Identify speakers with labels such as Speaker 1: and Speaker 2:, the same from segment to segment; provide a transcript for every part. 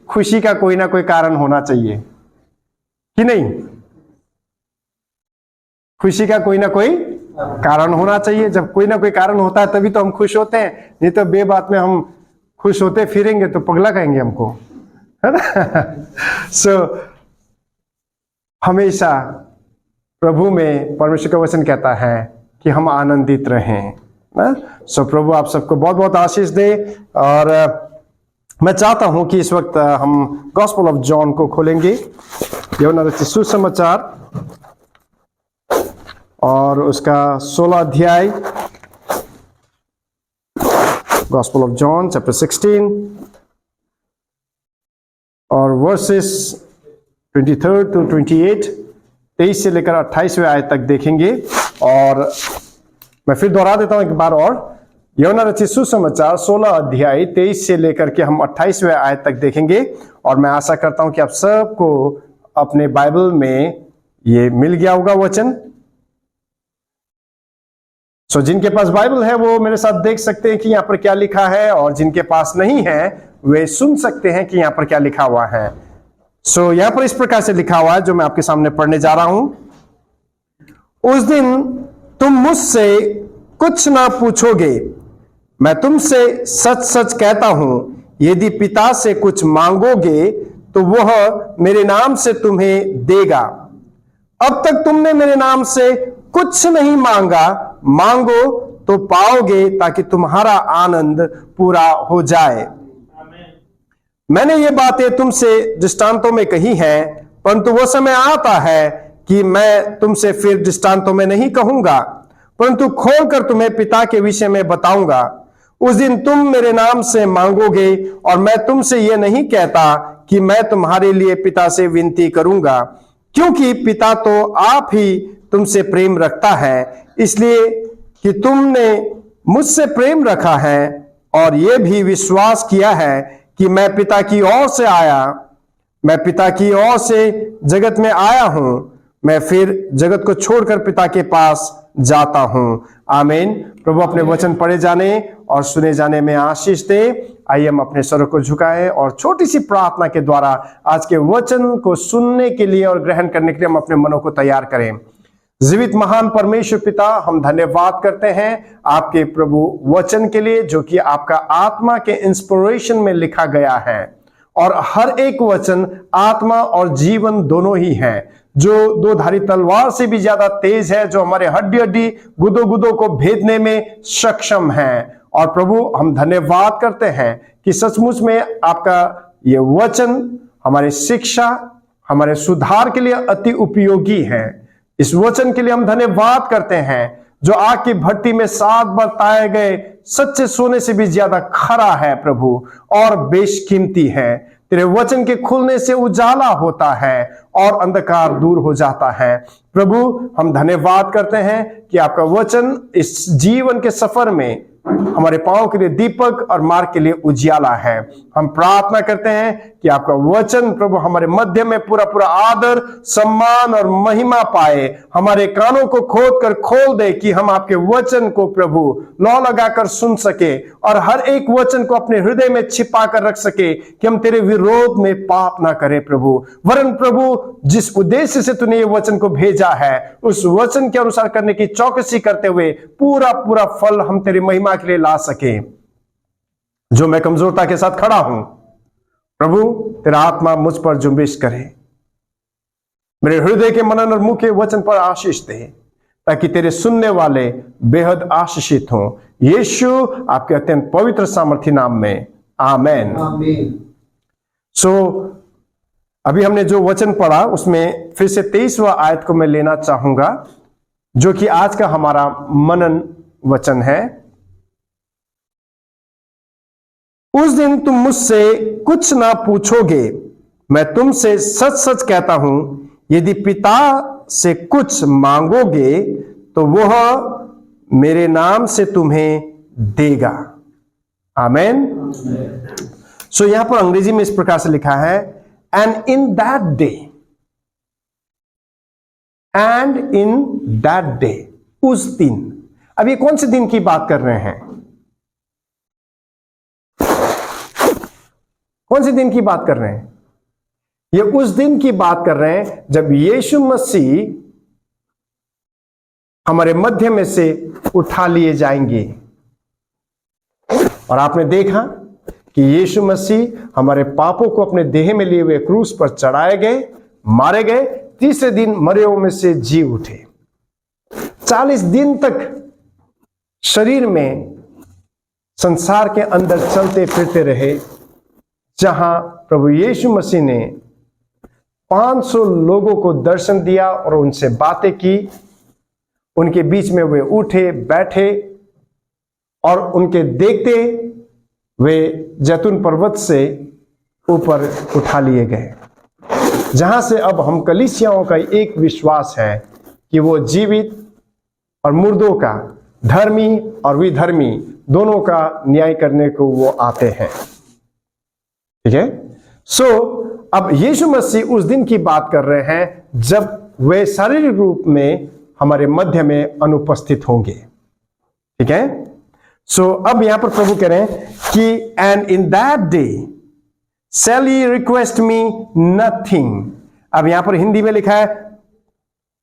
Speaker 1: खुशी का कोई ना कोई कारण होना चाहिए कि नहीं? खुशी का कोई ना कोई कारण होना चाहिए। जब कोई ना कोई कारण होता है तभी तो हम खुश होते हैं, नहीं तो बेबात में हम खुश होते फिरेंगे तो पगला कहेंगे हमको, है ना? सो हमेशा प्रभु में परमेश्वर का वचन कहता है कि हम आनंदित रहें ना। सो प्रभु आप सबको बहुत बहुत आशीष दे। और मैं चाहता हूं कि इस वक्त हम गॉस्पेल ऑफ जॉन को खोलेंगे, यूहन्ना रचित सुसमाचार और उसका 16 अध्याय, गॉस्पेल ऑफ जॉन चैप्टर 16 और वर्सेस 23 to 28, 23 से लेकर 28वें आयत तक देखेंगे। और मैं फिर दोहरा देता हूं एक बार और, यूहन्ना रचित सुसमाचार 16 अध्याय 23 से लेकर के हम 28वें आयत तक देखेंगे। और मैं आशा करता हूं कि आप सबको अपने बाइबल में ये मिल गया होगा वचन। सो जिनके पास बाइबल है वो मेरे साथ देख सकते हैं कि यहां पर क्या लिखा है, और जिनके पास नहीं है वे सुन सकते हैं कि यहां पर क्या लिखा हुआ है। सो यहां पर इस प्रकार से लिखा हुआ है जो मैं आपके सामने पढ़ने जा रहा हूं। उस दिन तुम मुझसे कुछ ना पूछोगे, मैं तुमसे सच सच कहता हूं, यदि पिता से कुछ मांगोगे तो वह मेरे नाम से तुम्हें देगा। अब तक तुमने मेरे नाम से कुछ नहीं मांगा, मांगो तो पाओगे ताकि तुम्हारा आनंद पूरा हो जाए। मैंने ये बातें तुमसे दृष्टांतों में कही हैं, परंतु वो समय आता है कि मैं तुमसे फिर दृष्टांतों में नहीं कहूंगा, परंतु खोलकर तुम्हें पिता के विषय में बताऊंगा। उस दिन तुम मेरे नाम से मांगोगे, और मैं तुमसे यह नहीं कहता कि मैं तुम्हारे लिए पिता से विनती करूंगा, क्योंकि पिता तो आप ही तुमसे प्रेम रखता है, इसलिए कि तुमने मुझसे प्रेम रखा है और यह भी विश्वास किया है कि मैं पिता की ओर से आया। मैं पिता की ओर से जगत में आया हूं, मैं फिर जगत को छोड़कर पिता के पास जाता हूं। आमीन। प्रभु अपने वचन पढ़े जाने और सुने जाने में आशीष दे। आइए हम अपने सर को झुकाएं और छोटी सी प्रार्थना के द्वारा आज के वचन को सुनने के लिए और ग्रहण करने के लिए हम अपने मनों को तैयार करें। जीवित महान परमेश्वर पिता, हम धन्यवाद करते हैं आपके प्रभु वचन के लिए, जो कि आपका आत्मा के इंस्पिरेशन में लिखा गया है, और हर एक वचन आत्मा और जीवन दोनों ही है, जो दो धारी तलवार से भी ज्यादा तेज है, जो हमारे हड्डी हड्डी गुदो गुदो को भेदने में सक्षम है। और प्रभु हम धन्यवाद करते हैं कि सचमुच में आपका ये वचन हमारे शिक्षा, हमारे सुधार के लिए अति उपयोगी है। इस वचन के लिए हम धन्यवाद करते हैं, जो आग की भट्टी में 7 बार ताए गए सच्चे सोने से भी ज्यादा खरा है प्रभु, और बेशकीमती है। तेरे वचन के खुलने से उजाला होता है और अंधकार दूर हो जाता है। प्रभु हम धन्यवाद करते हैं कि आपका वचन इस जीवन के सफर में हमारे पांव के लिए दीपक और मार्ग के लिए उजियाला है। हम प्रार्थना करते हैं कि आपका वचन प्रभु हमारे मध्य में पूरा पूरा आदर, सम्मान और महिमा पाए। हमारे कानों को खोल दे कि हम आपके वचन को प्रभु लौ लगाकर सुन सके, और हर एक वचन को अपने हृदय में छिपा कर रख सके, कि हम तेरे विरोध में पाप ना करें प्रभु। वरन प्रभु जिस उद्देश्य से तूने ये वचन को भेजा है, उस वचन के अनुसार करने की चौकसी करते हुए पूरा पूरा फल हम तेरी महिमा के लिए ला सके। जो मैं कमजोरता के साथ खड़ा हूं प्रभु, तेरा आत्मा मुझ पर जुम्बिश करे, मेरे हृदय के मनन और मुंह के वचन पर आशीष दे, ताकि तेरे सुनने वाले बेहद आशीषित हों। यीशु आपके अत्यंत पवित्र सामर्थी नाम में, आमेन। सो अभी हमने जो वचन पढ़ा उसमें फिर से 23वां आयत को मैं लेना चाहूंगा, जो कि आज का हमारा मनन वचन है। उस दिन तुम मुझसे कुछ ना पूछोगे, मैं तुमसे सच सच कहता हूं, यदि पिता से कुछ मांगोगे तो वह मेरे नाम से तुम्हें देगा। आमेन। सो यहां पर अंग्रेजी में इस प्रकार से लिखा है, एंड इन दैट डे, उस दिन। अब ये कौन से दिन की बात कर रहे हैं? कौन से दिन की बात कर रहे हैं? ये उस दिन की बात कर रहे हैं जब यीशु मसीह हमारे मध्य में से उठा लिए जाएंगे। और आपने देखा कि यीशु मसीह हमारे पापों को अपने देह में लिए हुए क्रूस पर चढ़ाए गए, मारे गए, तीसरे दिन मरे हुए में से जी उठे। 40 दिन तक शरीर में संसार के अंदर चलते फिरते रहे, जहां प्रभु यीशु मसीह ने 500 लोगों को दर्शन दिया और उनसे बातें की। उनके बीच में वे उठे बैठे और उनके देखते वे जैतून पर्वत से ऊपर उठा लिए गए, जहां से अब हम कलीसियाओं का एक विश्वास है कि वो जीवित और मुर्दों का, धर्मी और विधर्मी दोनों का न्याय करने को वो आते हैं। ठीक है। सो अब यीशु मसीह उस दिन की बात कर रहे हैं जब वे शारीरिक रूप में हमारे मध्य में अनुपस्थित होंगे। ठीक है। सो अब यहां पर प्रभु कह रहे हैं कि and in that day shall you request me nothing. अब यहां पर हिंदी में लिखा है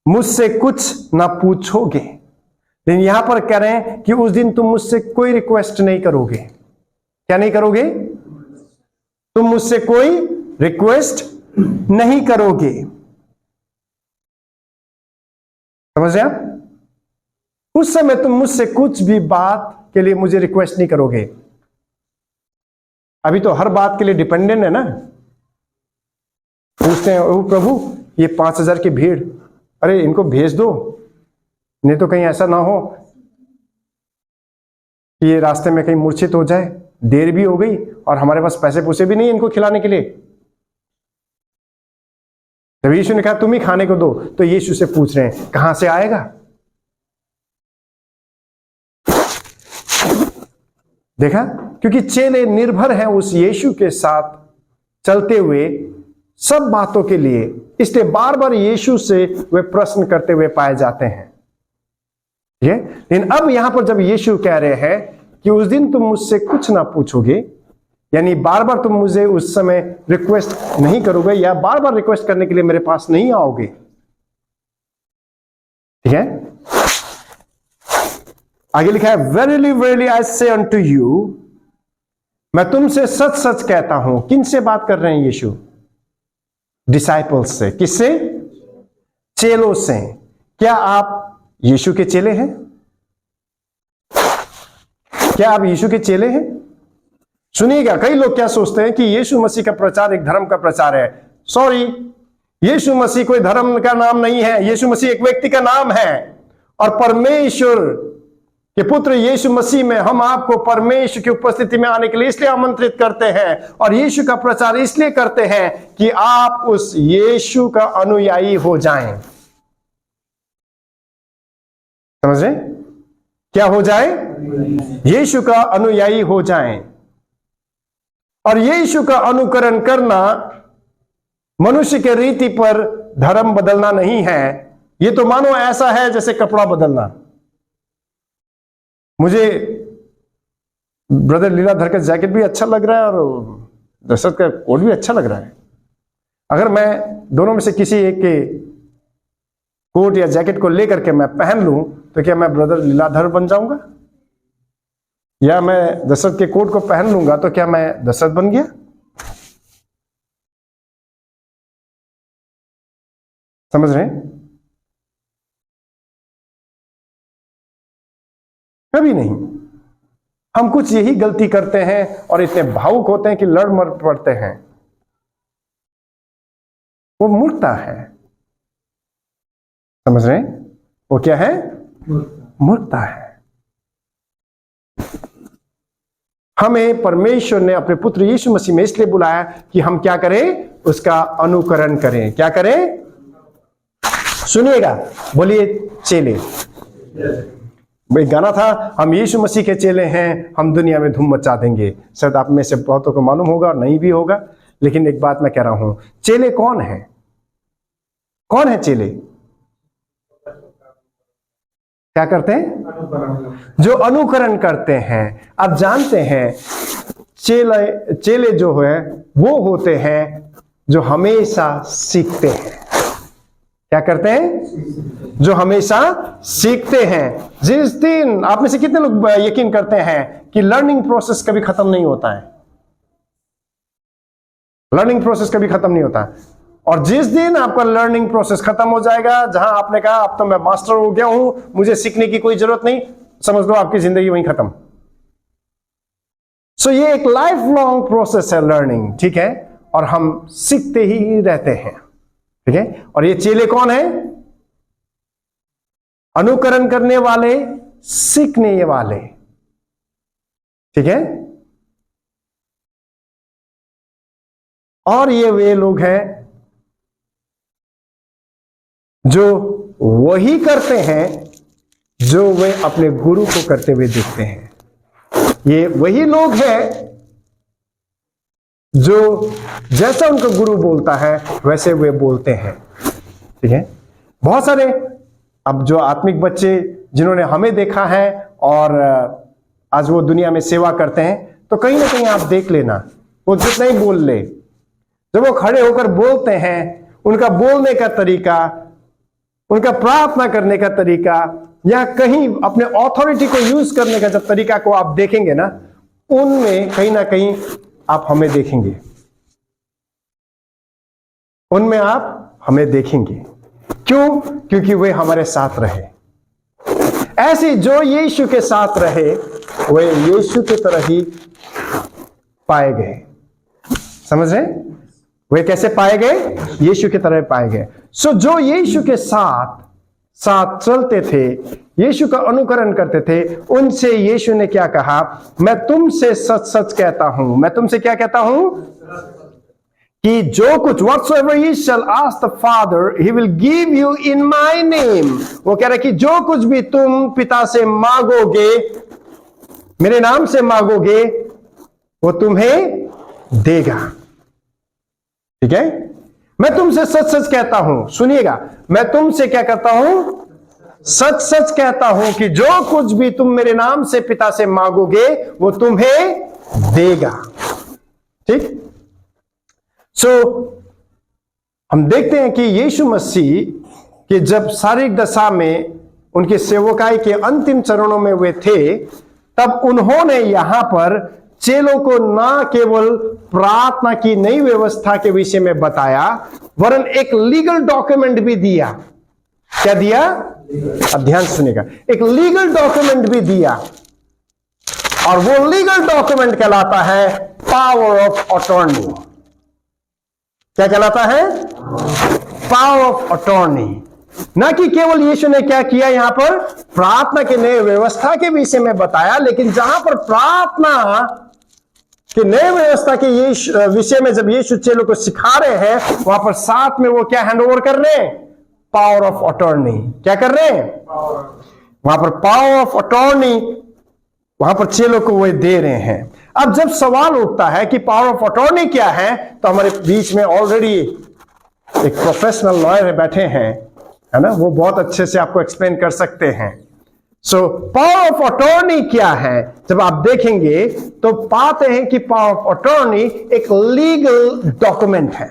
Speaker 1: मुझसे कुछ ना पूछोगे, लेकिन यहां पर कह रहे हैं कि उस दिन तुम मुझसे कोई रिक्वेस्ट नहीं करोगे। क्या नहीं करोगे? तुम मुझसे कोई रिक्वेस्ट नहीं करोगे। समझ रहे आप? उस समय तुम मुझसे कुछ भी बात के लिए मुझे रिक्वेस्ट नहीं करोगे। अभी तो हर बात के लिए डिपेंडेंट है ना। पूछते हैं ओ प्रभु ये 5000 की भीड़, अरे इनको भेज दो, नहीं तो कहीं ऐसा ना हो कि ये रास्ते में कहीं मूर्छित हो जाए, देर भी हो गई और हमारे पास पैसे पूसे भी नहीं इनको खिलाने के लिए। जब यीशु ने कहा तुम ही खाने को दो, तो यीशु से पूछ रहे हैं कहां से आएगा? देखा? क्योंकि चेले निर्भर हैं उस यीशु के साथ चलते हुए सब बातों के लिए, इसलिए बार बार यीशु से वे प्रश्न करते हुए पाए जाते हैं। लेकिन अब यहां पर जब यीशु कह रहे हैं कि उस दिन तुम मुझसे कुछ ना पूछोगे, यानी बार बार तुम मुझे उस समय रिक्वेस्ट नहीं करोगे या बार बार रिक्वेस्ट करने के लिए मेरे पास नहीं आओगे। ठीक है। आगे लिखा है वेरीली वेरीली आई से अनटू यू, मैं तुमसे सच सच कहता हूं। किन से बात कर रहे हैं यीशु? डिसाइपल्स से। किससे? चेलों से। क्या आप यीशु के चेले हैं? क्या आप यीशु के चेले हैं? सुनिएगा, कई लोग क्या सोचते हैं कि यीशु मसीह का प्रचार एक धर्म का प्रचार है। सॉरी, यीशु मसीह कोई धर्म का नाम नहीं है। यीशु मसीह एक व्यक्ति का नाम है और परमेश्वर के पुत्र यीशु मसीह में हम आपको परमेश्वर की उपस्थिति में आने के लिए इसलिए आमंत्रित करते हैं और यीशु का प्रचार इसलिए करते हैं कि आप उस यीशु का अनुयायी हो जाएं। समझ रहे? क्या हो जाए? यीशु का अनुयायी हो जाएं। और यीशु का अनुकरण करना मनुष्य के रीति पर धर्म बदलना नहीं है। ये तो मानो ऐसा है जैसे कपड़ा बदलना। मुझे ब्रदर लीलाधर का जैकेट भी अच्छा लग रहा है और दशरथ का कोट भी अच्छा लग रहा है। अगर मैं दोनों में से किसी एक के कोट या जैकेट को लेकर के मैं पहन लूं तो क्या मैं ब्रदर लीलाधर बन जाऊंगा? या मैं दशरथ के कोट को पहन लूंगा तो क्या मैं दशरथ बन गया? समझ रहे हैं? कभी नहीं। हम कुछ यही गलती करते हैं और इतने भावुक होते हैं कि लड़ मर पड़ते हैं। वो मूर्खता है। समझ रहे हैं? वो क्या है? मूर्खता है। हमें परमेश्वर ने अपने पुत्र यीशु मसीह में इसलिए बुलाया कि हम क्या करें? उसका अनुकरण करें। क्या करें? सुनिएगा, बोलिए चेले। भाई गाना था, हम यीशु मसीह के चेले हैं, हम दुनिया में धूम मचा देंगे। शायद आप में से बहुतों को मालूम होगा, नहीं भी होगा, लेकिन एक बात मैं कह रहा हूं, चेले कौन है? कौन है चेले? क्या करते हैं? जो अनुकरण करते हैं। आप जानते हैं चेले जो है वो होते हैं जो हमेशा सीखते हैं। क्या करते हैं? जो हमेशा सीखते हैं। जिस दिन, आप में से कितने लोग यकीन करते हैं कि लर्निंग प्रोसेस कभी खत्म नहीं होता है? लर्निंग प्रोसेस कभी खत्म नहीं होता। और जिस दिन आपका लर्निंग प्रोसेस खत्म हो जाएगा, जहां आपने कहा अब तो मैं मास्टर हो गया हूं, मुझे सीखने की कोई जरूरत नहीं, समझ लो आपकी जिंदगी वहीं खत्म। सो ये एक लाइफ लॉन्ग प्रोसेस है लर्निंग, ठीक है, और हम सीखते ही रहते हैं, ठीक है। और ये चेले कौन है? अनुकरण करने वाले, सीखने वाले, ठीक है। और ये वे लोग हैं जो वही करते हैं जो वे अपने गुरु को करते हुए देखते हैं। ये वही लोग हैं जो जैसा उनका गुरु बोलता है वैसे वे बोलते हैं, ठीक है। बहुत सारे अब जो आत्मिक बच्चे जिन्होंने हमें देखा है और आज वो दुनिया में सेवा करते हैं, तो कहीं ना कहीं आप देख लेना, वो जितना ही बोल ले, जब वो खड़े होकर बोलते हैं, उनका बोलने का तरीका, उनका प्रार्थना करने का तरीका, या कहीं अपने ऑथोरिटी को यूज करने का जब तरीका को आप देखेंगे ना, उनमें कहीं ना कहीं आप हमें देखेंगे, उनमें आप हमें देखेंगे। क्यों? क्योंकि वे हमारे साथ रहे। ऐसे जो यीशु के साथ रहे वे यीशु की तरह ही पाए गए। समझ रहे? वे कैसे पाए गए? यीशु की तरह पाए गए। सो जो यीशु के साथ चलते थे, यीशु का अनुकरण करते थे, उनसे यीशु ने क्या कहा? मैं तुमसे सच सच कहता हूं। मैं तुमसे क्या कहता हूं? कि जो कुछ whatsoever ye shall ask the Father, he will give you in my name। वो कह रहा है कि जो कुछ भी तुम पिता से मांगोगे, मेरे नाम से मांगोगे, वो तुम्हें देगा, ठीक है। मैं तुमसे सच सच कहता हूं, सुनिएगा, मैं तुमसे क्या कहता हूं? सच सच कहता हूं कि जो कुछ भी तुम मेरे नाम से पिता से मांगोगे वो तुम्हें देगा, ठीक। सो हम देखते हैं कि यीशु मसीह के जब शारीरिक दशा में उनके सेवकाई के अंतिम चरणों में वे थे, तब उन्होंने यहां पर चेलों को न केवल प्रार्थना की नई व्यवस्था के विषय में बताया, वरन एक लीगल डॉक्यूमेंट भी दिया। क्या दिया? अब ध्यान सुनिएगा, एक लीगल डॉक्यूमेंट भी दिया, और वो लीगल डॉक्यूमेंट कहलाता है पावर ऑफ अटॉर्नी। क्या कहलाता है? Power of attorney. ना कि केवल यीशु ने क्या किया यहां पर प्रार्थना के नए व्यवस्था के विषय में बताया, लेकिन जहां पर प्रार्थना के नए व्यवस्था के विषय में जब यीशु चेलों को सिखा रहे हैं, वहां पर साथ में वो क्या हैंड ओवर कर रहे हैं? Power of attorney. क्या कर रहे हैं? वहां पर पावर ऑफ अटॉर्नी वहां पर चेलों को वो दे रहे हैं। अब जब सवाल उठता है कि पावर ऑफ अटॉर्नी क्या है, तो हमारे बीच में ऑलरेडी एक प्रोफेशनल लॉयर बैठे हैं, है ना, वो बहुत अच्छे से आपको एक्सप्लेन कर सकते हैं। सो पावर ऑफ अटॉर्नी क्या है, जब आप देखेंगे तो पाते हैं कि पावर ऑफ अटॉर्नी एक लीगल डॉक्यूमेंट है,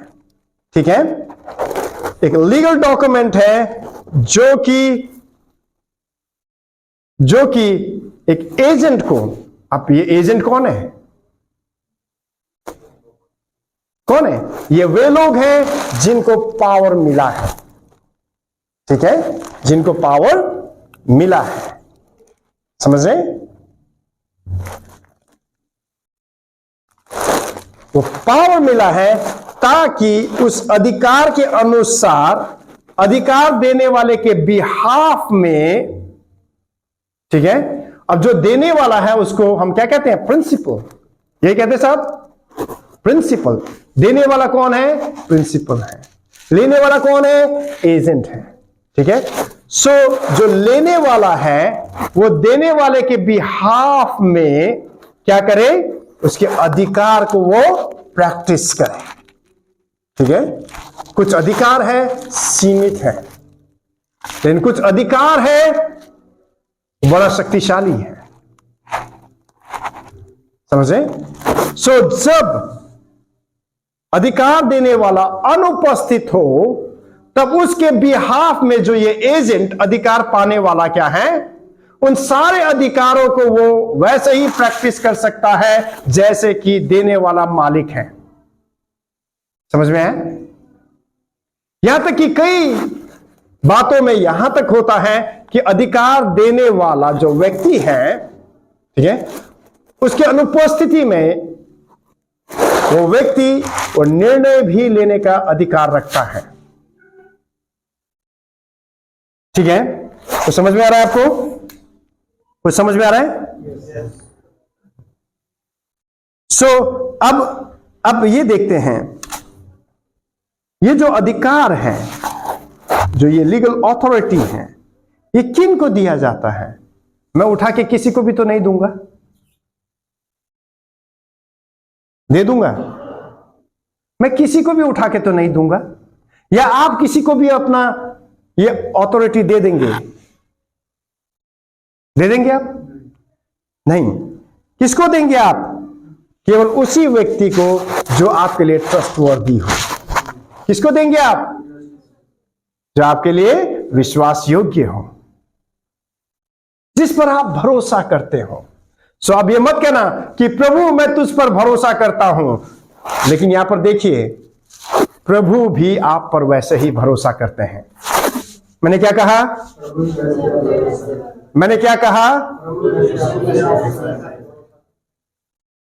Speaker 1: ठीक है। एक लीगल डॉक्यूमेंट है जो कि एक एजेंट को, आप ये एजेंट कौन है? कौन है? ये वे लोग हैं जिनको पावर मिला है, ठीक है, जिनको पावर मिला है। समझ रहे? वो पावर मिला है ताकि उस अधिकार के अनुसार, अधिकार देने वाले के बिहाफ में, ठीक है। अब जो देने वाला है उसको हम क्या कहते हैं? प्रिंसिपल। यही कहते हैं साहब, प्रिंसिपल। देने वाला कौन है? प्रिंसिपल है। लेने वाला कौन है? एजेंट है, ठीक है। सो जो लेने वाला है वो देने वाले के बिहाफ में क्या करे? उसके अधिकार को वो प्रैक्टिस करे, ठीक है। कुछ अधिकार है सीमित है, लेकिन कुछ अधिकार है बड़ा शक्तिशाली है। समझे? सो जब अधिकार देने वाला अनुपस्थित हो, तब उसके बिहाफ में जो ये एजेंट अधिकार पाने वाला क्या है, उन सारे अधिकारों को वो वैसे ही प्रैक्टिस कर सकता है जैसे कि देने वाला मालिक है। समझ में है? यहां तक कि कई बातों में यहां तक होता है कि अधिकार देने वाला जो व्यक्ति है, ठीक है, उसके अनुपस्थिति में वो व्यक्ति वो निर्णय भी लेने का अधिकार रखता है। ठीक है? तो समझ में आ रहा है आपको? कुछ समझ में आ रहा है? सो अब ये देखते हैं, ये जो अधिकार है, जो ये लीगल अथॉरिटी है, ये किन को दिया जाता है? मैं उठा के किसी को भी तो नहीं दूंगा, दे दूंगा? मैं किसी को भी उठा के तो नहीं दूंगा, या आप किसी को भी अपना ये अथॉरिटी दे देंगे? दे देंगे आप? नहीं। किसको देंगे आप? केवल उसी व्यक्ति को जो आपके लिए ट्रस्टवर्दी हो। किसको देंगे आप? जो आपके लिए विश्वास योग्य हो, जिस पर आप भरोसा करते हो। सो आप ये मत कहना कि प्रभु मैं तुझ पर भरोसा करता हूं, लेकिन यहां पर देखिए, प्रभु भी आप पर वैसे ही भरोसा करते हैं। मैंने क्या कहा? मैंने क्या कहा?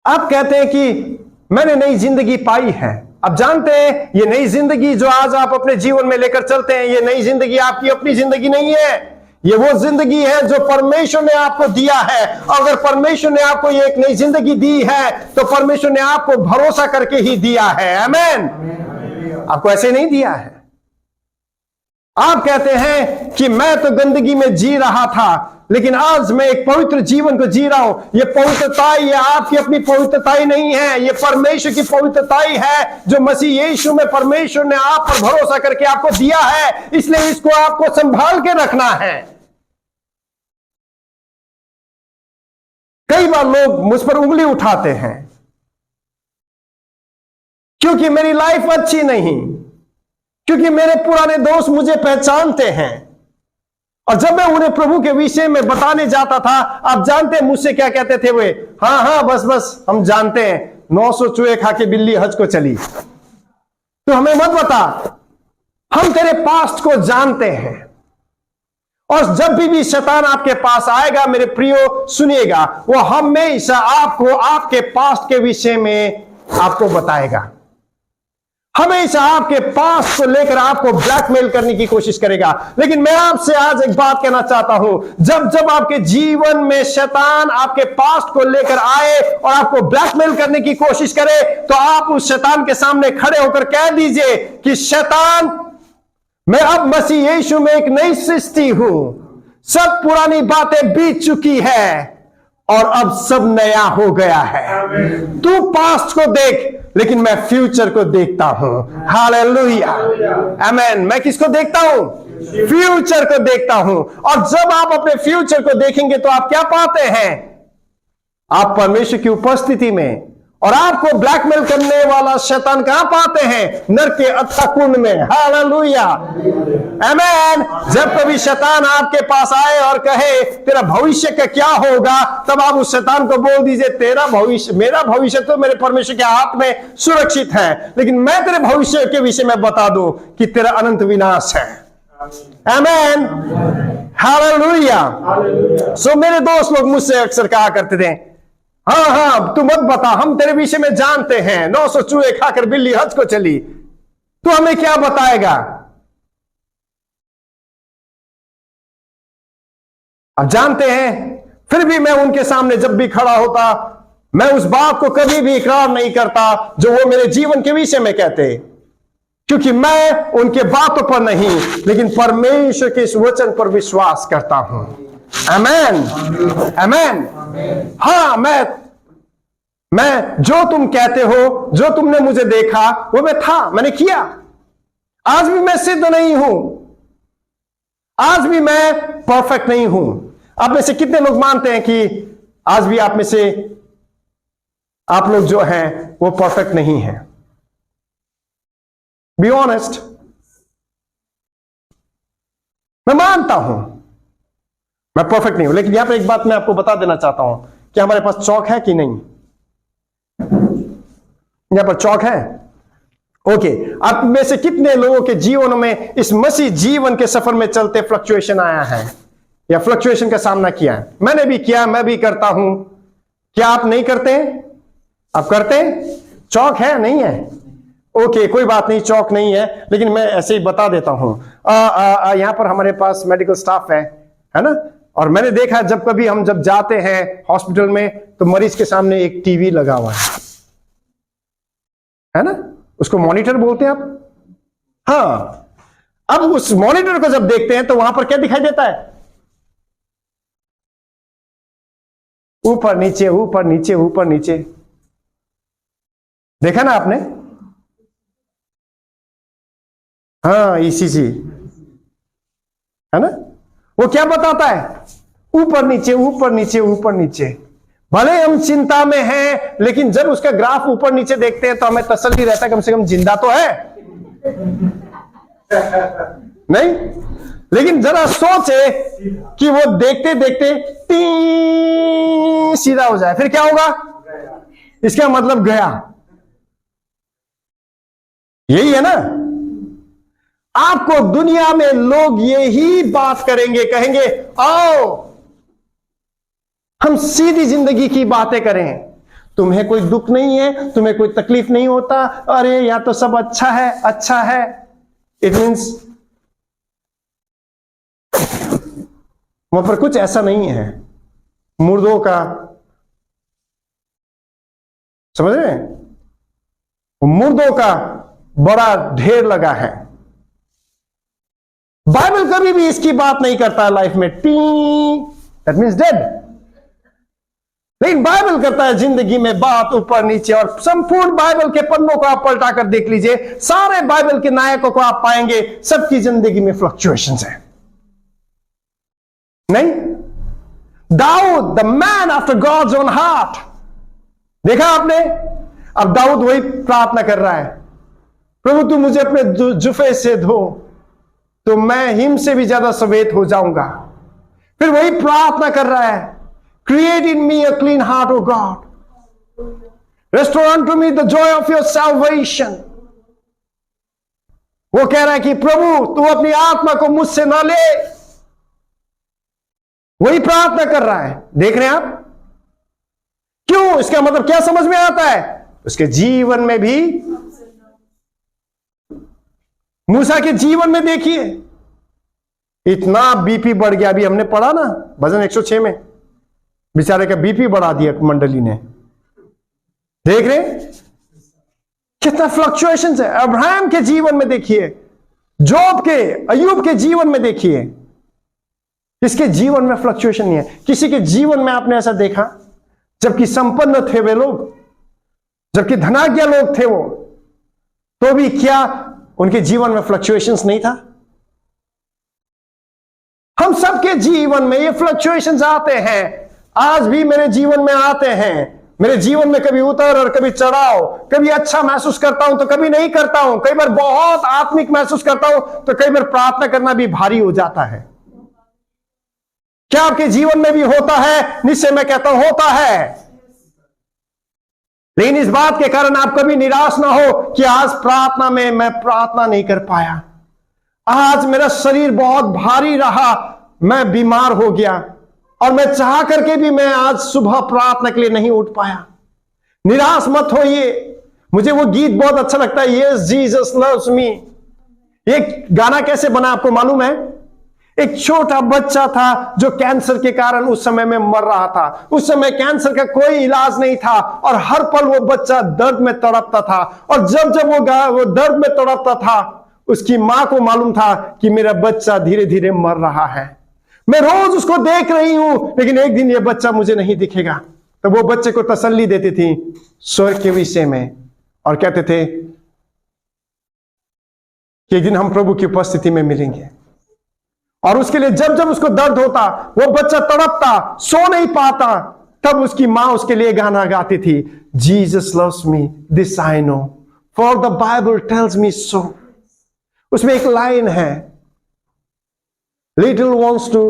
Speaker 1: आप कहते हैं कि मैंने नई जिंदगी पाई है। अब जानते हैं ये नई जिंदगी जो आज आप अपने जीवन में लेकर चलते हैं, ये नई जिंदगी आपकी अपनी जिंदगी नहीं है। ये वो जिंदगी है जो परमेश्वर ने आपको दिया है। अगर परमेश्वर ने आपको ये एक नई जिंदगी दी है तो परमेश्वर ने आपको भरोसा करके ही दिया है। आमीन। आपको ऐसे नहीं दिया है। आप कहते हैं कि मैं तो गंदगी में जी रहा था, लेकिन आज मैं एक पवित्र जीवन को जी रहा हूं। ये पवित्रता, ये आपकी अपनी पवित्रता नहीं है, ये परमेश्वर की पवित्रता है जो मसीह यीशु में परमेश्वर ने आप पर भरोसा करके आपको दिया है। इसलिए इसको आपको संभाल के रखना है। कई बार लोग मुझ पर उंगली उठाते हैं क्योंकि मेरी लाइफ अच्छी नहीं, क्योंकि मेरे पुराने दोस्त मुझे पहचानते हैं। और जब मैं उन्हें प्रभु के विषय में बताने जाता था, आप जानते हैं मुझसे क्या कहते थे वे? हाँ बस हम जानते हैं, 900 चूहे खा के बिल्ली हज को चली। तो हमें मत बता, हम तेरे पास्ट को जानते हैं। और जब भी शैतान आपके पास आएगा, मेरे प्रियो सुनिएगा, वो हमेशा आपको आपके पास्ट के विषय में आपको बताएगा। हमेशा आपके पास को लेकर आपको ब्लैकमेल करने की कोशिश करेगा। लेकिन मैं आपसे आज एक बात कहना चाहता हूं, जब आपके जीवन में शैतान आपके पास्ट को लेकर आए और आपको ब्लैकमेल करने की कोशिश करे, तो आप उस शैतान के सामने खड़े होकर कह दीजिए कि शैतान, मैं अब मसीह यीशु में एक नई सृष्टि हूं। सब पुरानी बातें बीत चुकी है और अब सब नया हो गया है। तू पास्ट को देख, लेकिन मैं फ्यूचर को देखता हूं। हालेलुया, आमीन। मैं किसको देखता हूं? फ्यूचर को देखता हूं। और जब आप अपने फ्यूचर को देखेंगे तो आप क्या पाते हैं? आप परमेश्वर की उपस्थिति में, और आपको ब्लैकमेल करने वाला शैतान कहां पाते हैं? नरक के अथाह कुंड में। हालेलुया, आमीन। जब कभी शैतान आपके पास आए और कहे तेरा भविष्य का क्या होगा, तब आप उस शैतान को बोल दीजिए, तेरा भविष्य, मेरा भविष्य तो मेरे परमेश्वर के हाथ में सुरक्षित है, लेकिन मैं तेरे भविष्य के विषय में बता दूं कि तेरा अनंत विनाश है। आमीन, हालेलुया। सो मेरे दोस्त लोग मुझसे अक्सर कहा करते थे, हाँ तू मत बता, हम तेरे विषय में जानते हैं, 900 चूहे खाकर बिल्ली हज को चली, तू हमें क्या बताएगा? अब जानते हैं, फिर भी मैं उनके सामने जब भी खड़ा होता, मैं उस बात को कभी भी इकरार नहीं करता जो वो मेरे जीवन के विषय में कहते, क्योंकि मैं उनके बातों पर नहीं, लेकिन परमेश्वर के इस वचन पर विश्वास करता हूं। आमीन, आमीन। हाँ, मैं जो तुम कहते हो, जो तुमने मुझे देखा, वो मैं था, मैंने किया। आज भी मैं सिद्ध नहीं हूं, आज भी मैं परफेक्ट नहीं हूं। आप में से कितने लोग मानते हैं कि आज भी आप में से आप लोग जो हैं वो परफेक्ट नहीं हैं। Be honest. मैं मानता हूं मैं परफेक्ट नहीं हूं, लेकिन यहां पर एक बात मैं आपको बता देना चाहता हूं कि हमारे पास चौक है कि नहीं। यहां पर चौक है। ओके, आप में से कितने लोगों के जीवन में इस मसीह जीवन के सफर में चलते फ्लक्चुएशन आया है या फ्लक्चुएशन का सामना किया है? मैंने भी किया, मैं भी करता हूं। क्या आप नहीं करते? आप करते? चौक है नहीं है? ओके, कोई बात नहीं, चौक नहीं है, लेकिन मैं ऐसे ही बता देता हूं। यहां पर हमारे पास मेडिकल स्टाफ है ना, और मैंने देखा जब कभी हम जब जाते हैं हॉस्पिटल में तो मरीज के सामने एक टीवी लगा हुआ है ना, उसको मॉनिटर बोलते हैं आप। हाँ, अब उस मॉनिटर को जब देखते हैं तो वहां पर क्या दिखाई देता है? ऊपर नीचे ऊपर नीचे ऊपर नीचे। देखा ना आपने? हाँ, ईसीजी है ना, वो क्या बताता है? ऊपर नीचे ऊपर नीचे ऊपर नीचे। भले हम चिंता में हैं, लेकिन जब उसका ग्राफ ऊपर नीचे देखते हैं तो हमें तसल्ली रहता है, कम से कम जिंदा तो है नहीं। लेकिन जरा सोचे कि वो देखते देखते सीधा हो जाए, फिर क्या होगा? इसका मतलब गया। यही है ना। आपको दुनिया में लोग यही बात करेंगे, कहेंगे आओ हम सीधी जिंदगी की बातें करें, तुम्हें कोई दुख नहीं है, तुम्हें कोई तकलीफ नहीं होता, अरे या तो सब अच्छा है अच्छा है। इट मीन्स वहां पर कुछ ऐसा नहीं है। मुर्दों का, समझ रहे हैं, मुर्दों का बड़ा ढेर लगा है। बाइबल कभी भी इसकी बात नहीं करता लाइफ में, दैट मीन्स डेड। लेकिन बाइबल करता है जिंदगी में बात ऊपर नीचे। और संपूर्ण बाइबल के पन्नों को आप पलटा कर देख लीजिए, सारे बाइबल के नायकों को आप पाएंगे, सबकी जिंदगी में फ्लक्चुएशंस है। नहीं? Daud, the man after God's own heart, देखा आपने? अब दाऊद वही प्रार्थना कर रहा है, प्रभु तू मुझे अपने जुफे से धो तो मैं हिम से भी ज्यादा सफेद हो जाऊंगा। फिर वही प्रार्थना कर रहा है, create in me a clean heart O God, restore unto me the joy of your salvation. वो कह रहा है कि प्रभु तू अपनी आत्मा को मुझसे ना ले। वही प्रार्थना कर रहा है। देख रहे हैं आप? क्यों? इसका मतलब क्या समझ में आता है? उसके जीवन में भी, मूसा के जीवन में देखिए, इतना बीपी बढ़ गया। अभी हमने पढ़ा ना भजन 106 में, बेचारे का बीपी बढ़ा दिया मंडली ने। देख रहे कितना फ्लक्चुएशंस है। अब्राहम के जीवन में देखिए, जोब के, अय्यूब के जीवन में देखिए, इसके जीवन में फ्लक्चुएशन नहीं है। किसी के जीवन में आपने ऐसा देखा जबकि संपन्न थे वे लोग, जबकि धनाढ्य लोग थे वो, तो भी क्या उनके जीवन में फ्लक्चुएशंस नहीं था? हम सबके जीवन में ये फ्लक्चुएशंस आते हैं, आज भी मेरे जीवन में आते हैं। मेरे जीवन में कभी उतर और कभी चढ़ाव, कभी अच्छा महसूस करता हूं तो कभी नहीं करता हूं, कई बार बहुत आत्मिक महसूस करता हूं तो कई बार प्रार्थना करना भी भारी हो जाता है। क्या आपके जीवन में भी होता है? निश्चय मैं कहता हूं होता है। लेकिन इस बात के कारण आप कभी निराश ना हो कि आज प्रार्थना में मैं प्रार्थना नहीं कर पाया, आज मेरा शरीर बहुत भारी रहा, मैं बीमार हो गया और मैं चाह करके भी मैं आज सुबह प्रार्थना के लिए नहीं उठ पाया। निराश मत होइए। मुझे वो गीत बहुत अच्छा लगता है, यस जीसस लव्स मी। ये गाना कैसे बना आपको मालूम है? एक छोटा बच्चा था जो कैंसर के कारण उस समय में मर रहा था। उस समय कैंसर का कोई इलाज नहीं था और हर पल वो बच्चा दर्द में तड़पता था। और जब जब वो दर्द में तड़पता था, उसकी मां को मालूम था कि मेरा बच्चा धीरे धीरे मर रहा है। मैं रोज उसको देख रही हूं, लेकिन एक दिन ये बच्चा मुझे नहीं दिखेगा। तो वो बच्चे को तसल्ली देती थी स्वर्ग के विषय में और कहते थे कि एक दिन हम प्रभु की उपस्थिति में मिलेंगे। और उसके लिए जब जब उसको दर्द होता, वो बच्चा तड़पता, सो नहीं पाता, तब उसकी मां उसके लिए गाना गाती थी, Jesus loves me, this I know, for the Bible tells me so. उसमें एक लाइन है, little ones to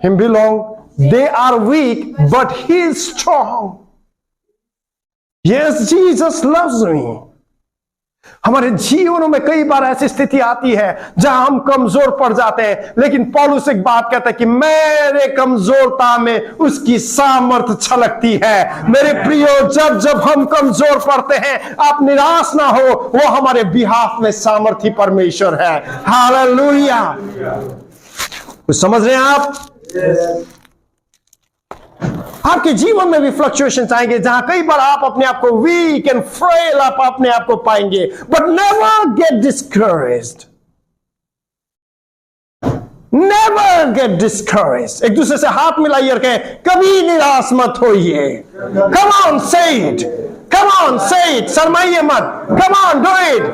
Speaker 1: him belong, they are weak but he is strong, yes Jesus loves me. हमारे जीवनों में कई बार ऐसी स्थिति आती है जहां हम कमजोर पड़ जाते हैं, लेकिन पौलुस एक बात कहता है कि मेरे कमजोरता में उसकी सामर्थ छलकती है। मेरे प्रियो, जब जब हम कमजोर पड़ते हैं, आप निराश ना हो, वो हमारे बिहाफ में सामर्थी परमेश्वर है। हालेलुया। कुछ समझ रहे हैं आप? आपके जीवन में भी फ्लक्चुएशन आएंगे जहां कई बार आप अपने आप को वीक एंड फ्रेल आप अपने आप को पाएंगे, but never get discouraged, never get discouraged. एक दूसरे से हाथ मिलाइए और कहें, कभी निराश मत होइए। कम ऑन से इट, कम ऑन से इट, शर्माइए मत, कम ऑन डू इट,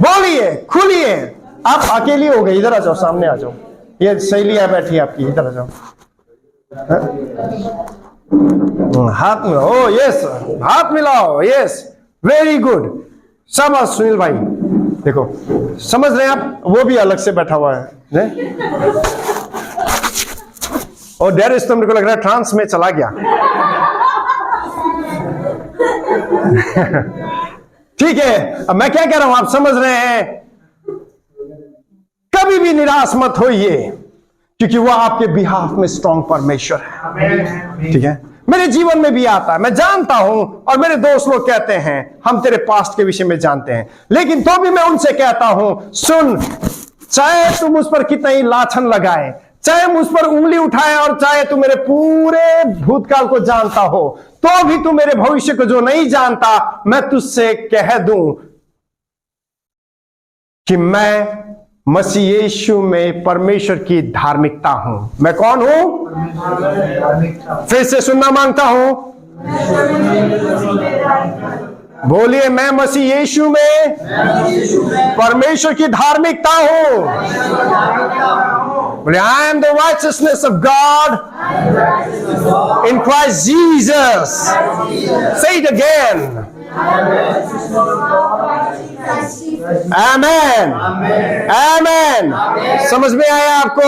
Speaker 1: बोलिए, खुलिए। आप अकेली हो गए, इधर आ जाओ, सामने आ जाओ, ये सहेलियां बैठी आपकी, इधर आ जाओ। हाथ मिलाओ, ओ यस, हाथ मिलाओ, यस, वेरी गुड, शाबाश सुनील भाई। देखो, समझ रहे हैं आप, वो भी अलग से बैठा हुआ है और डेरिस तो मेरे को लग रहा है ट्रांस में चला गया। ठीक है, अब मैं क्या कह रहा हूं, आप समझ रहे हैं? कभी भी निराश मत होइए, क्योंकि वह आपके बिहाफ में स्ट्रॉन्ग परमेश्वर है। ठीक है, मेरे जीवन में भी आता है, मैं जानता हूं, और मेरे दोस्त लोग कहते हैं हम तेरे पास्ट के विषय में जानते हैं, लेकिन तो भी मैं उनसे कहता हूं, सुन, चाहे तू मुझ पर कितना ही लाछन लगाए, चाहे मुझ पर उंगली उठाए, और चाहे तू मेरे पूरे भूतकाल को जानता हो, तो भी तू मेरे भविष्य को जो नहीं जानता, मैं तुझसे कह दूं कि मैं मसीह यीशु में परमेश्वर की धार्मिकता हूं। मैं कौन हूं? फिर से सुनना मांगता हूं, बोलिए, मैं मसीह यीशु में परमेश्वर की धार्मिकता हूं। बोलिए, I am the righteousness of God in Christ Jesus. से इट अगेन, आमेन, आमेन। समझ में आया आपको?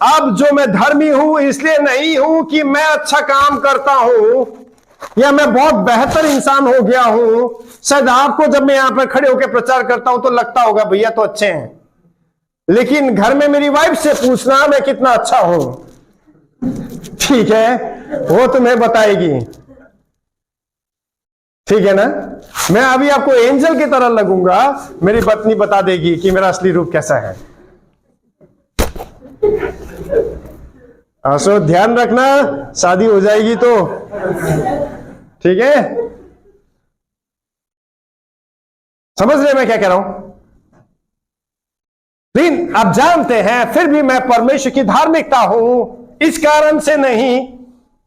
Speaker 1: अब जो मैं धर्मी हूं इसलिए नहीं हूं कि मैं अच्छा काम करता हूं या मैं बहुत बेहतर इंसान हो गया हूं। शायद आपको जब मैं यहां पर खड़े होकर प्रचार करता हूं तो लगता होगा भैया तो अच्छे हैं, लेकिन घर में मेरी वाइफ से पूछना मैं कितना अच्छा हूं, ठीक है, वो तुम्हें बताएगी। ठीक है ना? मैं अभी आपको एंजल की तरह लगूंगा, मेरी पत्नी बता देगी कि मेरा असली रूप कैसा है। सो ध्यान रखना, शादी हो जाएगी तो, ठीक है? समझ रहे मैं क्या कह रहा हूं? लेकिन आप जानते हैं, फिर भी मैं परमेश्वर की धार्मिकता हूं, इस कारण से नहीं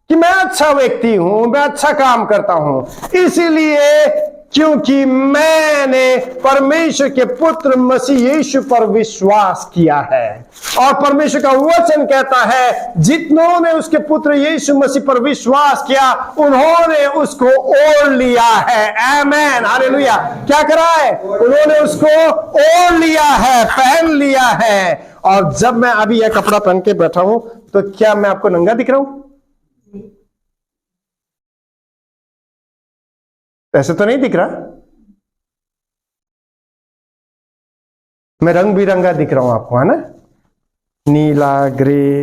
Speaker 1: कि मैं अच्छा व्यक्ति हूं, मैं अच्छा काम करता हूं, इसीलिए क्योंकि मैंने परमेश्वर के पुत्र मसीह यीशु पर विश्वास किया है। और परमेश्वर का वचन कहता है, जितनों ने उसके पुत्र यीशु मसीह पर विश्वास किया, उन्होंने उसको ओढ़ लिया है। आमेन, हालेलुया। क्या करा है? उन्होंने उसको ओढ़ लिया है, पहन लिया है। और जब मैं अभी यह कपड़ा पहन के बैठा हूं, तो क्या मैं आपको नंगा दिख रहा हूं? ऐसे तो नहीं दिख रहा, मैं रंग बिरंगा दिख रहा हूं आपको, है ना? नीला, ग्रे,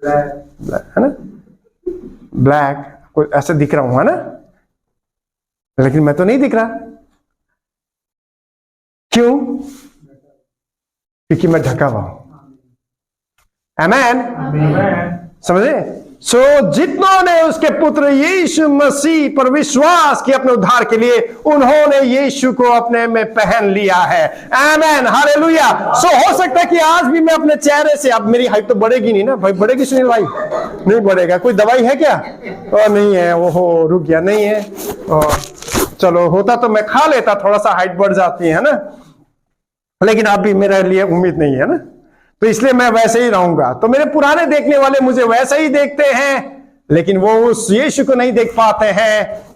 Speaker 1: है ना, ब्लैक, कोई ऐसे दिख रहा हूं, है ना? लेकिन मैं तो नहीं दिख रहा। क्यों? क्योंकि मैं ढका हुआ हूं। आमेन, समझे? सो जितनों ने उसके पुत्र यीशु मसीह पर विश्वास किया अपने उद्धार के लिए, उन्होंने यीशु को अपने में पहन लिया है। आमेन, हालेलुया। सो हो सकता है कि आज भी मैं अपने चेहरे से, अब मेरी हाइट तो बढ़ेगी नहीं ना भाई, बढ़ेगी सुनील भाई? नहीं बढ़ेगा। कोई दवाई है क्या? नहीं है, वो रुक गया, नहीं है। चलो, होता तो मैं खा लेता, थोड़ा सा हाइट बढ़ जाती है ना, लेकिन अभी मेरे लिए उम्मीद नहीं है ना, तो इसलिए मैं वैसे ही रहूंगा। तो मेरे पुराने देखने वाले मुझे वैसे ही देखते हैं, लेकिन वो उस यीशु को नहीं देख पाते हैं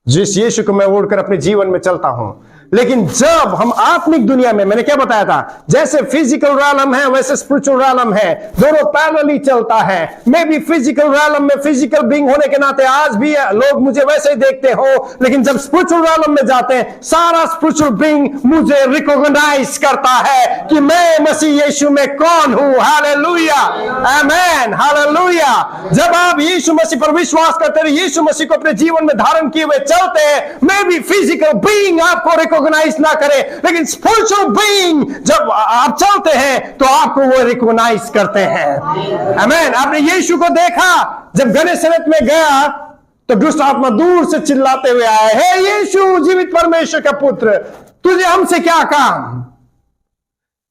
Speaker 1: जिस यीशु को मैं ओढ़कर अपने जीवन में चलता हूं। लेकिन जब हम आत्मिक दुनिया में, मैंने क्या बताया था, जैसे फिजिकल रैलम है वैसे स्पिरिचुअल रैलम है, दोनों पैरेलली चलता है। मैं भी फिजिकल रैलम में फिजिकल बीइंग होने के नाते आज भी लोग मुझे वैसे ही देखते हो, लेकिन जब स्पिरिचुअल रैलम में जाते हैं सारा स्पिरिचुअल बीइंग मुझे रिकॉग्नाइज करता है कि मैं मसीह यीशु में कौन हूं। हालेलुया, आमेन, हालेलुया। जब आप यीशु मसीह पर विश्वास करते हैं, यीशु मसीह को अपने जीवन में धारण किए हुए चलते हैं, मैं भी फिजिकल बीइंग आपको रिकॉग्नाइज ना करे, लेकिन स्पिरिचुअल बीइंग जब आप चलते हैं तो आपको वो रिकॉग्नाइज करते हैं। आमीन। आपने यीशु को देखा, जब गनेसरेत में गया तो दुष्ट आत्मा दूर से चिल्लाते हुए आए, हे यीशु जीवित परमेश्वर का पुत्र, तुझे हमसे क्या काम।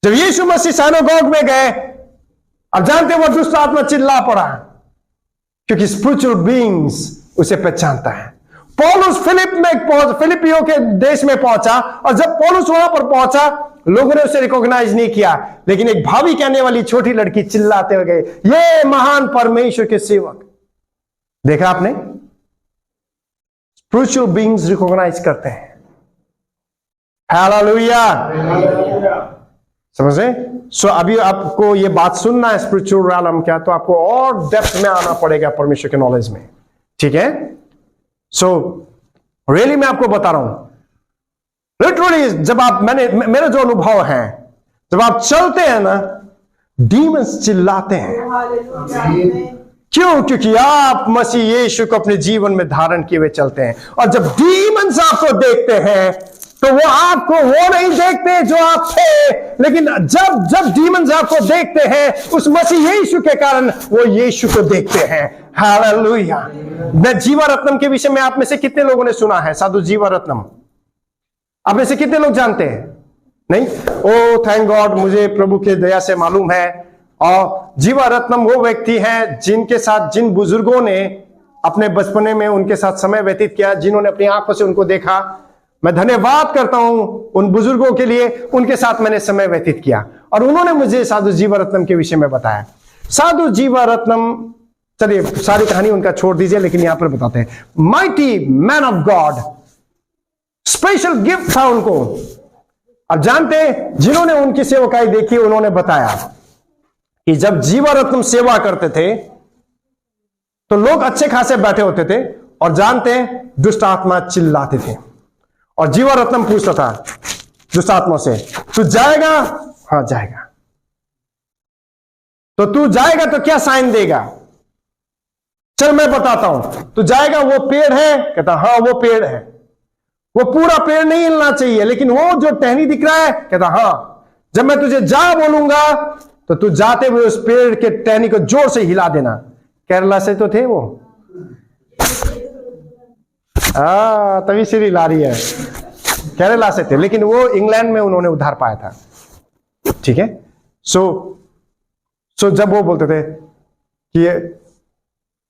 Speaker 1: जब यीशु मसीह सिनागोग में गए, अब जानते वो दुष्ट आत्मा चिल्ला पड़ा, क्योंकि स्पिरिचुअल बीइंग्स उसे पहचानता है। पौलुस फिलिपियों के देश में पहुंचा, और जब पौलुस वहां पर पहुंचा लोगों ने उसे रिकॉग्नाइज नहीं किया, लेकिन एक भावी कहने वाली छोटी लड़की चिल्लाते हुए गए, ये महान परमेश्वर के सेवक। देखा आपने, स्पिरिचुअल बीइंग्स रिकॉग्नाइज करते हैं। हालेलुया, समझ रहे। सो अभी आपको ये बात सुनना है स्पिरिचुअल रैलम क्या, तो आपको और डेप्थ में आना पड़ेगा परमेश्वर के नॉलेज में, ठीक है। सो रियली मैं आपको बता रहा हूं, लिटरली जब आप, मेरे जो अनुभव है, जब आप चलते हैं ना, डीमंस चिल्लाते हैं। क्यों? क्योंकि आप मसीह यीशु को अपने जीवन में धारण किए हुए चलते हैं। और जब डीमंस आपको देखते हैं तो वो आपको वो नहीं देखते जो आप थे, लेकिन जब डीमंस आपको देखते हैं उस मसीह यीशु के कारण वो यीशु को देखते हैं। हालेलुया। मैं जीवा रत्नम के विषय में आप में से कितने लोगों ने सुना है? साधु जीवा रत्नम आप में से कितने लोग जानते हैं? नहीं? ओ थैंक गॉड, मुझे प्रभु के दया से मालूम है। और जीवा रत्नम वो व्यक्ति हैं जिनके साथ, जिन बुजुर्गों ने अपने बचपने में उनके साथ समय व्यतीत किया, जिन्होंने अपनी आंखों से उनको देखा। मैं धन्यवाद करता हूं उन बुजुर्गों के लिए, उनके साथ मैंने समय व्यतीत किया और उन्होंने मुझे साधु जीवा रत्नम के विषय में बताया। साधु जीवा रत्नम, चलिए सारी कहानी उनका छोड़ दीजिए, लेकिन यहां पर बताते हैं। Mighty man of God, special gift था उनको। अब जानते हैं, जिन्होंने उनकी सेवकाई देखी उन्होंने बताया कि जब जीवा रत्नम सेवा करते थे तो लोग अच्छे खासे बैठे होते थे, और जानते हैं दुष्ट आत्मा चिल्लाते थे। और जीवा रत्नम पूछता था दुष्ट आत्मा से, तू जाएगा? हाँ जाएगा। तो तू जाएगा तो क्या साइन देगा? चल मैं बताता हूं। तू जाएगा, वो पेड़ है? कहता हाँ वो पेड़ है। वो पूरा पेड़ नहीं हिलना चाहिए, लेकिन वो जो टहनी दिख रहा है? कहता हाँ। जब मैं तुझे जा बोलूंगा तो तू जाते हुए उस पेड़ के टहनी को जोर से हिला देना। केरला से तो थे वो, तभी श्री ला रही है, केरला से थे, लेकिन वो इंग्लैंड में उन्होंने उद्धार पाया था, ठीक है। सो जब वो बोलते थे कि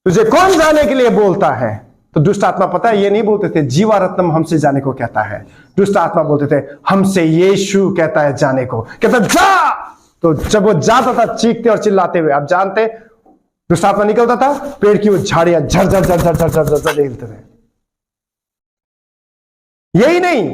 Speaker 1: तुझे कौन जाने के लिए बोलता है, तो दुष्ट आत्मा, पता है ये नहीं बोलते थे जीवा रत्नम हमसे जाने को कहता है, दुष्ट आत्मा बोलते थे हमसे यीशु कहता है जाने को, कहता जा। तो जब वो जाता था चीखते और चिल्लाते हुए, आप जानते दुष्ट आत्मा निकलता था, पेड़ की वो झाड़ियां झर झर झर झर झर झर झर हिलते थे। यही नहीं,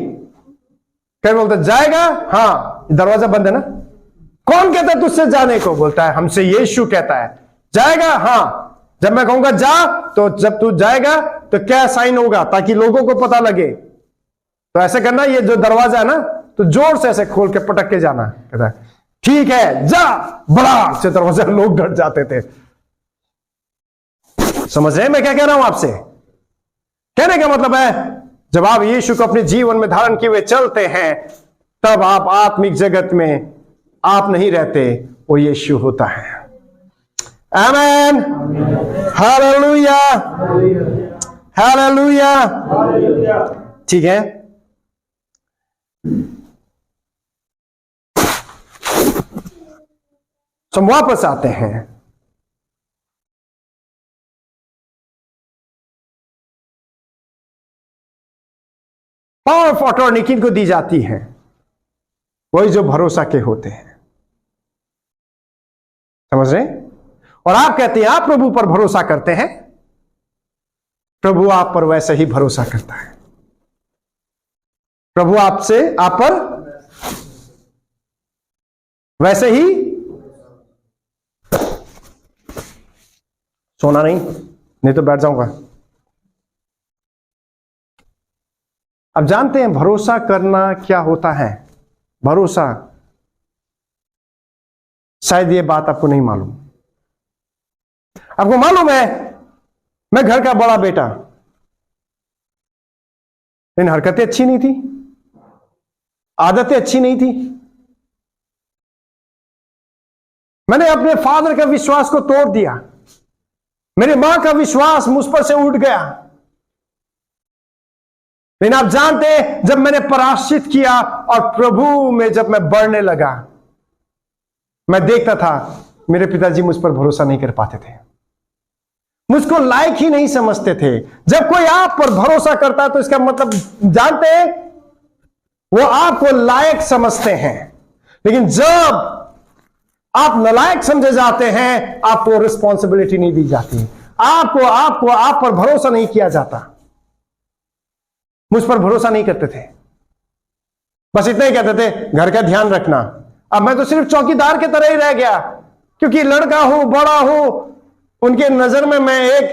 Speaker 1: क्या बोलता जाएगा? हाँ। दरवाजा बंद है ना। कौन कहता है तुझसे जाने को? बोलता है हमसे यीशु कहता है। जाएगा? हाँ। जब मैं कहूंगा जा, तो जब तू जाएगा तो क्या साइन होगा ताकि लोगों को पता लगे? तो ऐसे करना, ये जो दरवाजा है ना, तो जोर से ऐसे खोल के पटक के जाना। कहता है ठीक है जा, बड़ा से दरवाजा, लोग डर जाते थे। समझ रहे हैं मैं क्या कह रहा हूं आपसे? कहने का मतलब है, जब आप यीशु को अपने जीवन में धारण किए हुए चलते हैं, तब आप आत्मिक जगत में आप नहीं रहते, वो यीशु होता है। आमेन, हालेलुया, हालेलुया, ठीक है। तो हम वापस आते हैं। पावर ऑफ अटॉर्नी किनको दी जाती है? वही जो भरोसा के होते हैं। समझ रहे? और आप कहते हैं आप प्रभु पर भरोसा करते हैं, प्रभु आप पर वैसे ही भरोसा करता है। प्रभु आप पर वैसे ही, सोना नहीं तो बैठ जाऊंगा। अब जानते हैं भरोसा करना क्या होता है। भरोसा, शायद ये बात आपको नहीं मालूम। आपको मालूम है मैं घर का बड़ा बेटा, इन हरकतें अच्छी नहीं थी, आदतें अच्छी नहीं थी। मैंने अपने फादर का विश्वास को तोड़ दिया, मेरी मां का विश्वास मुझ पर से उठ गया। लेकिन आप जानते हैं जब मैंने पराश्चित किया और प्रभु में जब मैं बढ़ने लगा, मैं देखता था मेरे पिताजी मुझ पर भरोसा नहीं कर पाते थे, मुझको लायक ही नहीं समझते थे। जब कोई आप पर भरोसा करता है तो इसका मतलब जानते हैं वो आपको लायक समझते हैं। लेकिन जब आप नालायक समझे जाते हैं, आपको रिस्पॉन्सिबिलिटी नहीं दी जाती, आप पर भरोसा नहीं किया जाता। मुझ पर भरोसा नहीं करते थे, बस इतना ही कहते थे घर का ध्यान रखना। अब मैं तो सिर्फ चौकीदार के तरह ही रह गया, क्योंकि लड़का हूं, बड़ा हूं, उनके नजर में मैं एक,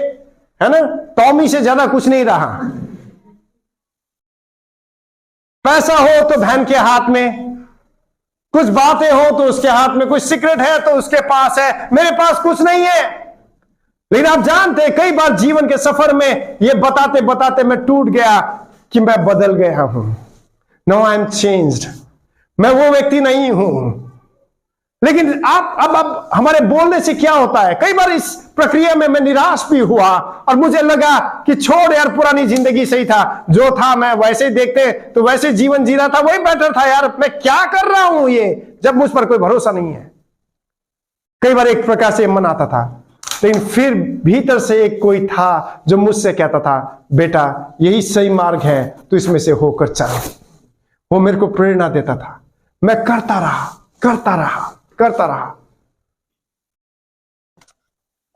Speaker 1: है ना, टॉमी से ज्यादा कुछ नहीं रहा। पैसा हो तो बहन के हाथ में, कुछ बातें हो तो उसके हाथ में, कुछ सीक्रेट है तो उसके पास है, मेरे पास कुछ नहीं है। लेकिन आप जानते हैं कई बार जीवन के सफर में ये बताते बताते मैं टूट गया कि मैं बदल गया हूं। नो आई एम चेंज्ड, मैं वो व्यक्ति नहीं हूं। लेकिन अब हमारे बोलने से क्या होता है, कई बार इस प्रक्रिया में मैं निराश भी हुआ और मुझे लगा कि छोड़ यार, पुरानी जिंदगी सही था, जो था मैं वैसे ही, देखते तो वैसे जीवन जी रहा था, वही बेटर था यार, मैं क्या कर रहा हूं ये, जब मुझ पर कोई भरोसा नहीं है। कई बार एक प्रकार से मन आता था, लेकिन फिर भीतर से एक कोई था जो मुझसे कहता था, बेटा यही सही मार्ग है, तो इसमें से होकर चल। वो मेरे को प्रेरणा देता था, मैं करता रहा।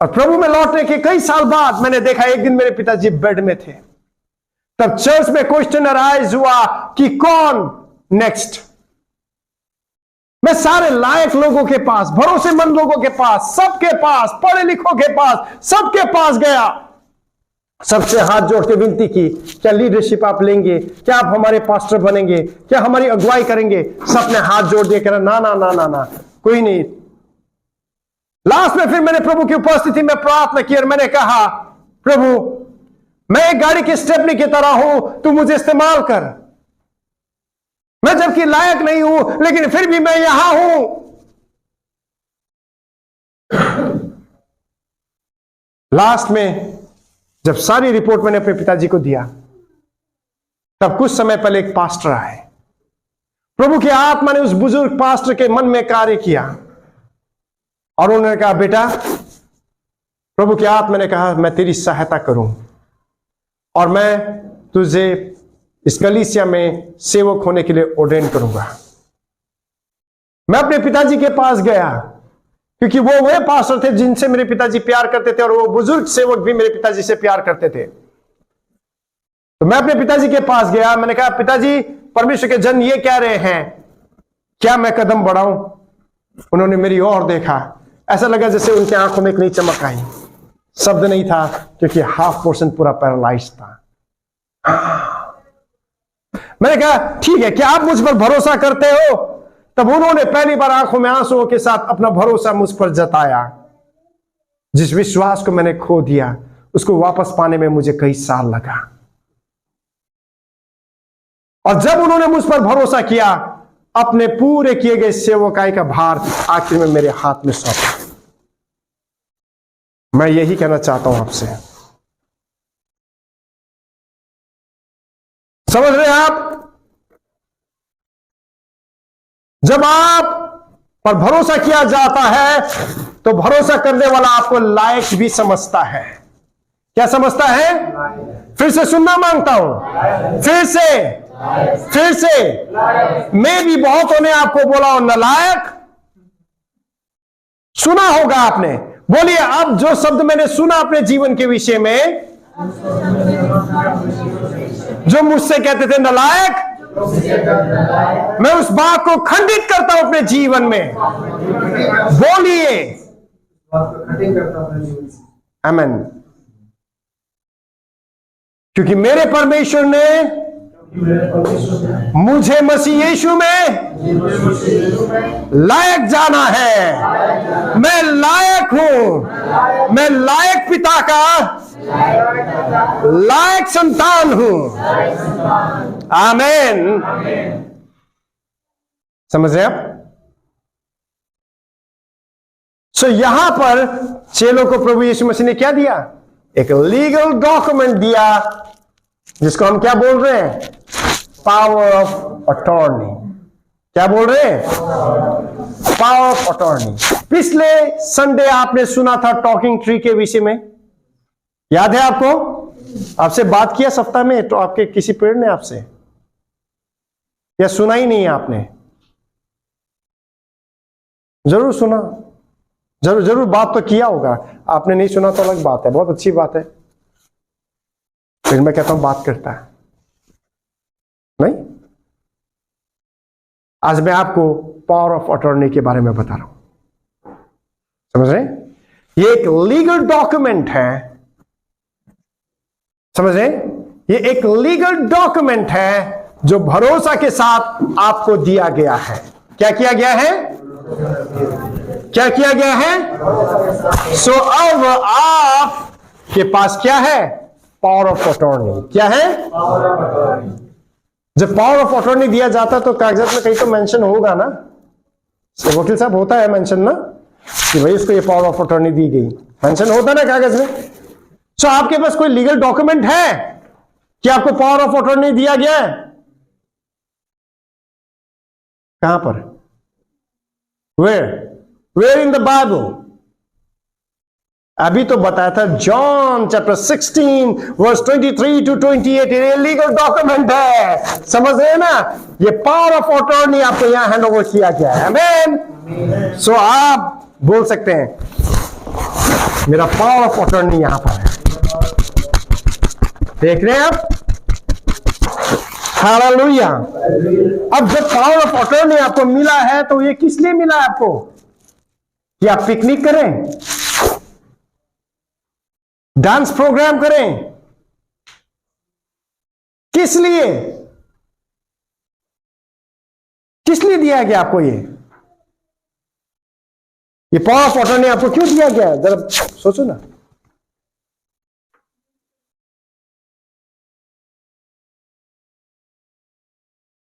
Speaker 1: और प्रभु में लौटने के कई साल बाद मैंने देखा, एक दिन मेरे पिताजी बेड में थे, तब चर्च में क्वेश्चन अराइज हुआ कि कौन नेक्स्ट। मैं सारे लायक लोगों के पास, भरोसेमंद लोगों के पास, सबके पास, पढ़े लिखों के पास, सबके पास गया, सबसे हाथ जोड़ के विनती की, क्या लीडरशिप आप लेंगे, क्या आप हमारे पास्टर बनेंगे, क्या हमारी अगुवाई करेंगे। सबने हाथ जोड़ दिए, कह रहा ना ना ना ना ना, कोई नहीं। लास्ट में फिर मैंने प्रभु की उपस्थिति में प्रार्थना की और मैंने कहा, प्रभु मैं एक गाड़ी की स्टेपनी की तरह हूं, तू मुझे इस्तेमाल कर। मैं जबकि लायक नहीं हूं, लेकिन फिर भी मैं यहां हूं। लास्ट में जब सारी रिपोर्ट मैंने अपने पिताजी को दिया, तब कुछ समय पहले एक पास्टर आए। प्रभु की आत्मा ने उस बुजुर्ग पास्टर के मन में कार्य किया और उन्होंने कहा, बेटा प्रभु की आत्मा ने कहा मैं तेरी सहायता करूं और मैं तुझे इस कलीसिया में सेवक होने के लिए ऑर्डेन करूंगा। मैं अपने पिताजी के पास गया, क्योंकि वो पास्टर थे जिनसे मेरे पिताजी प्यार करते थे और वो बुजुर्ग सेवक भी मेरे पिताजी से प्यार करते थे। तो मैं अपने पिताजी के पास गया, मैंने कहा, पिताजी परमेश्वर के जन ये कह रहे हैं, क्या मैं कदम बढ़ाऊं? उन्होंने मेरी ओर देखा, ऐसा लगा जैसे उनकी आंखों में एक नई चमक आई। शब्द नहीं था, क्योंकि 1/2% पूरा पैरालाइज था। मैंने कहा, ठीक है, क्या आप मुझ पर भरोसा करते हो? तब उन्होंने पहली बार आंखों में आंसुओं के साथ अपना भरोसा मुझ पर जताया। जिस विश्वास को मैंने खो दिया, उसको वापस पाने में मुझे कई साल लगा। और जब उन्होंने मुझ पर भरोसा किया, अपने पूरे किए गए सेवकाई का भार आखिर में मेरे हाथ में सौंपा। मैं यही कहना चाहता हूं आपसे, समझ रहे हैं आप? जब आप पर भरोसा किया जाता है तो भरोसा करने वाला आपको लायक भी समझता है। क्या समझता है? फिर से सुनना मांगता हूं, फिर से मैं भी बहुतों ने आपको बोला हो नालायक, सुना होगा आपने। बोलिए, अब जो शब्द मैंने सुना अपने जीवन के विषय में, जो मुझसे कहते थे नालायक, मैं उस बात को खंडित करता हूं अपने जीवन में। बोलिए आमीन। क्योंकि मेरे परमेश्वर ने मुझे मसीह यीशु में लायक जाना है। मैं लायक हूं, मैं लायक पिता का लायक संतान हूं। आमीन। समझ रहे आप? सो यहां पर चेलों को प्रभु यीशु मसीह ने क्या दिया? एक लीगल डॉक्यूमेंट दिया, जिसको हम क्या बोल रहे हैं? Power of attorney. क्या बोल रहे हैं? Power of attorney. पिछले संडे आपने सुना था टॉकिंग ट्री के विषय में, याद है आपको? आपसे बात किया सप्ताह में तो आपके किसी पेड़ ने आपसे, या सुना ही नहीं है आपने? जरूर सुना, जरूर जरूर बात तो किया होगा। आपने नहीं सुना तो अलग बात है, बहुत अच्छी बात है। फिर मैं कहता हूं बात करता है नहीं। आज मैं आपको पावर ऑफ अटॉर्नी के बारे में बता रहा हूं। समझ रहे? ये एक लीगल डॉक्यूमेंट है। समझ रहे? ये एक लीगल डॉक्यूमेंट है जो भरोसा के साथ आपको दिया गया है। क्या किया गया है? क्या किया गया है? सो अब आप के पास क्या है? Power of attorney. क्या है? जब पावर ऑफ अटॉर्नी दिया जाता है तो कागजात में कहीं तो मेंशन होगा ना, वकील साहब, होता है मेंशन ना, कि भाई इसको ये पावर ऑफ अटॉर्नी दी गई, मेंशन होता है ना कागज में। सो आपके पास कोई लीगल डॉक्यूमेंट है कि आपको पावर ऑफ अटॉर्नी दिया गया है? कहां पर? Where in the Bible? अभी तो बताया था, जॉन चैप्टर 16 वर्स 23 to 28। ये लीगल डॉक्यूमेंट है। समझ रहे हैं ना? ये पावर ऑफ अटॉर्नी आपको यहां हैंड ओवर किया गया है। आमीन। सो आप बोल सकते हैं मेरा पावर ऑफ अटॉर्नी यहां पर है। देख रहे हैं आप? हालेलुया। अब जब पावर ऑफ अटॉर्नी आपको मिला है तो ये किस लिए मिला है आपको? कि आप पिकनिक करें, डांस प्रोग्राम करें? किस लिए? किस लिए दिया गया आपको ये पावर ऑफ अटॉर्नी आपको क्यों दिया गया? जरा सोचो ना।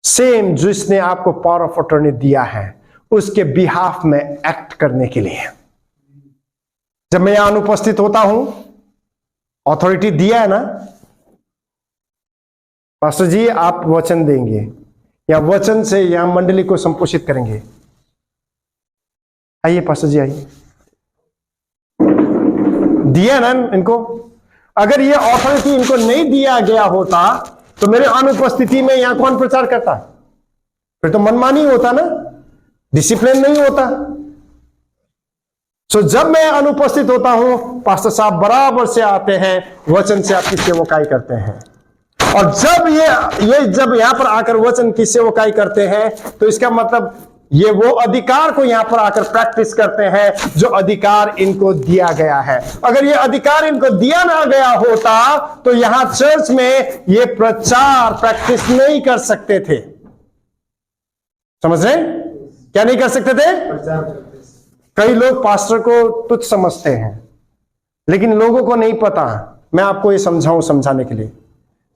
Speaker 1: सेम जिसने आपको पावर ऑफ अटॉर्नी दिया है उसके बिहाफ में एक्ट करने के लिए। जब मैं यहां अनुपस्थित होता हूं, अथॉरिटी दिया है ना, पास्टर जी आप वचन देंगे या वचन से यहां मंडली को संपोषित करेंगे। आइए पास्टर जी आइए, दिया ना इनको। अगर ये अथॉरिटी इनको नहीं दिया गया होता तो मेरे अनुपस्थिति में यहां कौन प्रचार करता? फिर तो मनमानी होता ना, डिसिप्लिन नहीं होता। सो जब मैं अनुपस्थित होता हूं, पास्टर साहब बराबर से आते हैं, वचन से आपकी सेवकाई करते हैं। और जब ये जब यहां पर आकर वचन की सेवकाई करते हैं तो इसका मतलब ये वो अधिकार को यहां पर आकर प्रैक्टिस करते हैं जो अधिकार इनको दिया गया है। अगर ये अधिकार इनको दिया ना गया होता तो यहां चर्च में ये प्रचार प्रैक्टिस नहीं कर सकते थे। समझ रहे? क्या नहीं कर सकते थे? कई लोग पास्टर को तुच्छ समझते हैं, लेकिन लोगों को नहीं पता। मैं आपको ये समझाने के लिए,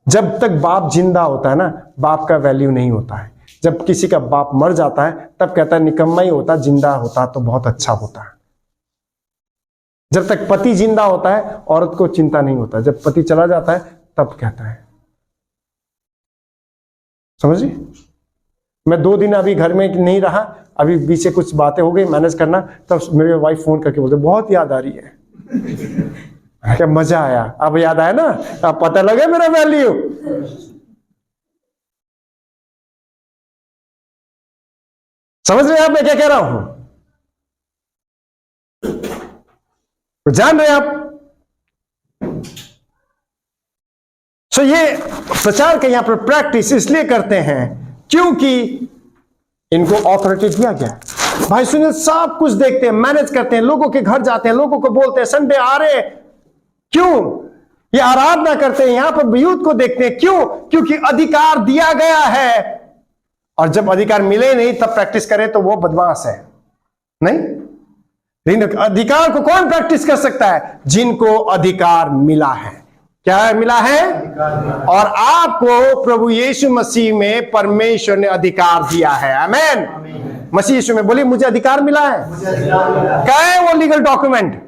Speaker 1: जब तक बाप जिंदा होता है ना, बाप का वैल्यू नहीं होता है। जब किसी का बाप मर जाता है तब कहता है निकम्मा ही होता, जिंदा होता तो बहुत अच्छा होता है। जब तक पति जिंदा होता है औरत को चिंता नहीं होता, जब पति चला जाता है तब कहता है। समझिए? मैं 2 दिन अभी घर में नहीं रहा, अभी बीच से कुछ बातें हो गई मैनेज करना, तब मेरे वाइफ फोन करके बोलते बहुत याद आ रही है। क्या मजा आया, अब याद आया ना, अब पता लगे मेरा वैल्यू। समझ रहे हैं आप मैं क्या कह रहा हूं? तो जान रहे हैं आप? सो ये प्रचार का यहां पर प्रैक्टिस इसलिए करते हैं क्योंकि इनको ऑथोरिटी दिया गया। भाई सुनिए, सब कुछ देखते हैं, मैनेज करते हैं, लोगों के घर जाते हैं, लोगों को बोलते हैं संडे आ रहे, क्यों? ये आराधना करते हैं, यहां पर यूथ को देखते हैं, क्यों? क्योंकि अधिकार दिया गया है। और जब अधिकार मिले नहीं तब प्रैक्टिस करे तो वो बदमाश है, नहीं? लेकिन अधिकार को कौन प्रैक्टिस कर सकता है? जिनको अधिकार मिला है। क्या मिला है? और आपको प्रभु यीशु मसीह में परमेश्वर ने अधिकार दिया है। आमीन। मसीह यीशु में बोलिए, मुझे अधिकार मिला है। क्या है वो legal document?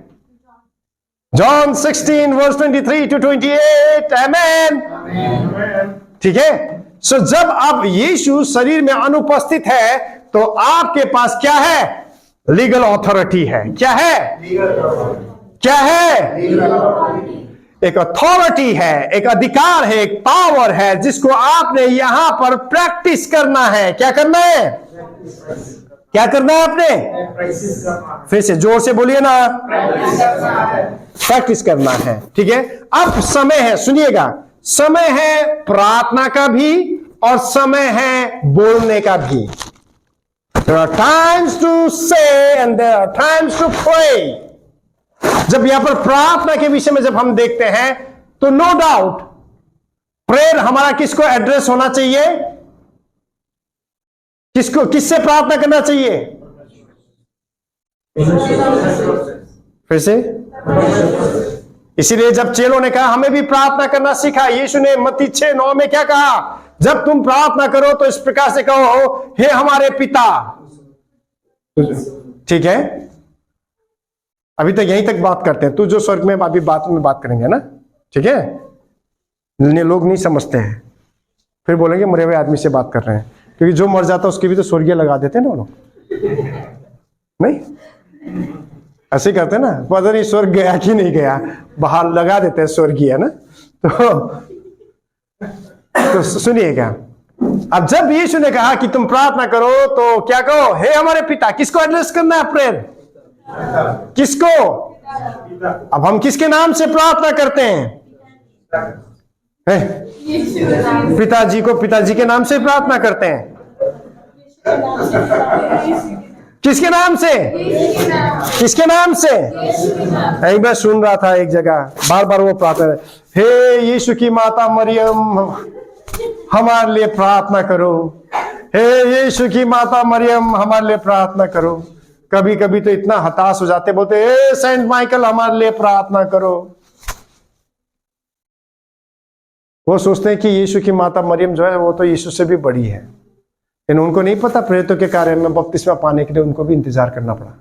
Speaker 1: John 16 verse 23 to 28। आमीन। ठीक है। सो जब अब यीशु शरीर में अनुपस्थित है तो आपके पास क्या है? लीगल अथॉरिटी है। क्या है? क्या है? एक अथॉरिटी है, एक अधिकार है, एक पावर है जिसको आपने यहां पर प्रैक्टिस करना है। क्या करना है? क्या करना है आपने? फिर से जोर से बोलिए ना, प्रैक्टिस करना है। ठीक है। अब समय है, सुनिएगा, समय है प्रार्थना का भी और समय है बोलने का भी। There are times to say and there are times to pray। जब यहां पर प्रार्थना के विषय में जब हम देखते हैं तो नो डाउट प्रेयर हमारा किसको एड्रेस होना चाहिए? किसको, किससे प्रार्थना करना चाहिए? फिर से, इसीलिए जब चेलों ने कहा हमें भी प्रार्थना करना सीखा, यीशु ने मत्ती 6:9 में क्या कहा? जब तुम प्रार्थना करो तो इस प्रकार से कहो, हे हमारे पिता। ठीक है, अभी तक यहीं तक बात करते हैं। तू जो स्वर्ग में, अभी बात करेंगे ना, ठीक है? लोग नहीं समझते हैं, फिर बोलेंगे मरे हुए आदमी से बात कर रहे हैं, क्योंकि जो मर जाता है उसकी भी तो स्वर्गीय लगा देते हैं ना वो लोग, नहीं? ऐसे करते ना, पता नहीं स्वर्ग गया कि नहीं गया, बाहर लगा देते हैं स्वर्गीय ना। तो सुनिएगा, अब जब यीशु ने कहा कि तुम प्रार्थना करो तो क्या कहो? हे हमारे पिता। किसको एड्रेस करना है प्रेयर? किसको? अब हम किसके नाम से प्रार्थना करते हैं? पिताजी को पिताजी के नाम से प्रार्थना करते हैं। किसके नाम से? किसके नाम से? एक बार सुन रहा था एक जगह, बार बार वो प्रार्थना, हे यीशु की माता मरियम हमारे लिए प्रार्थना करो, हे यीशु की माता मरियम हमारे लिए प्रार्थना करो। कभी कभी तो इतना हताश हो जाते, बोलते हे सेंट माइकल हमारे लिए प्रार्थना करो। वो सोचते हैं कि यीशु की माता मरियम जो है वो तो यीशु से भी बड़ी है, लेकिन उनको नहीं पता प्रेरितों के कार्य में बपतिस्मा पाने के लिए उनको भी इंतजार करना पड़ा।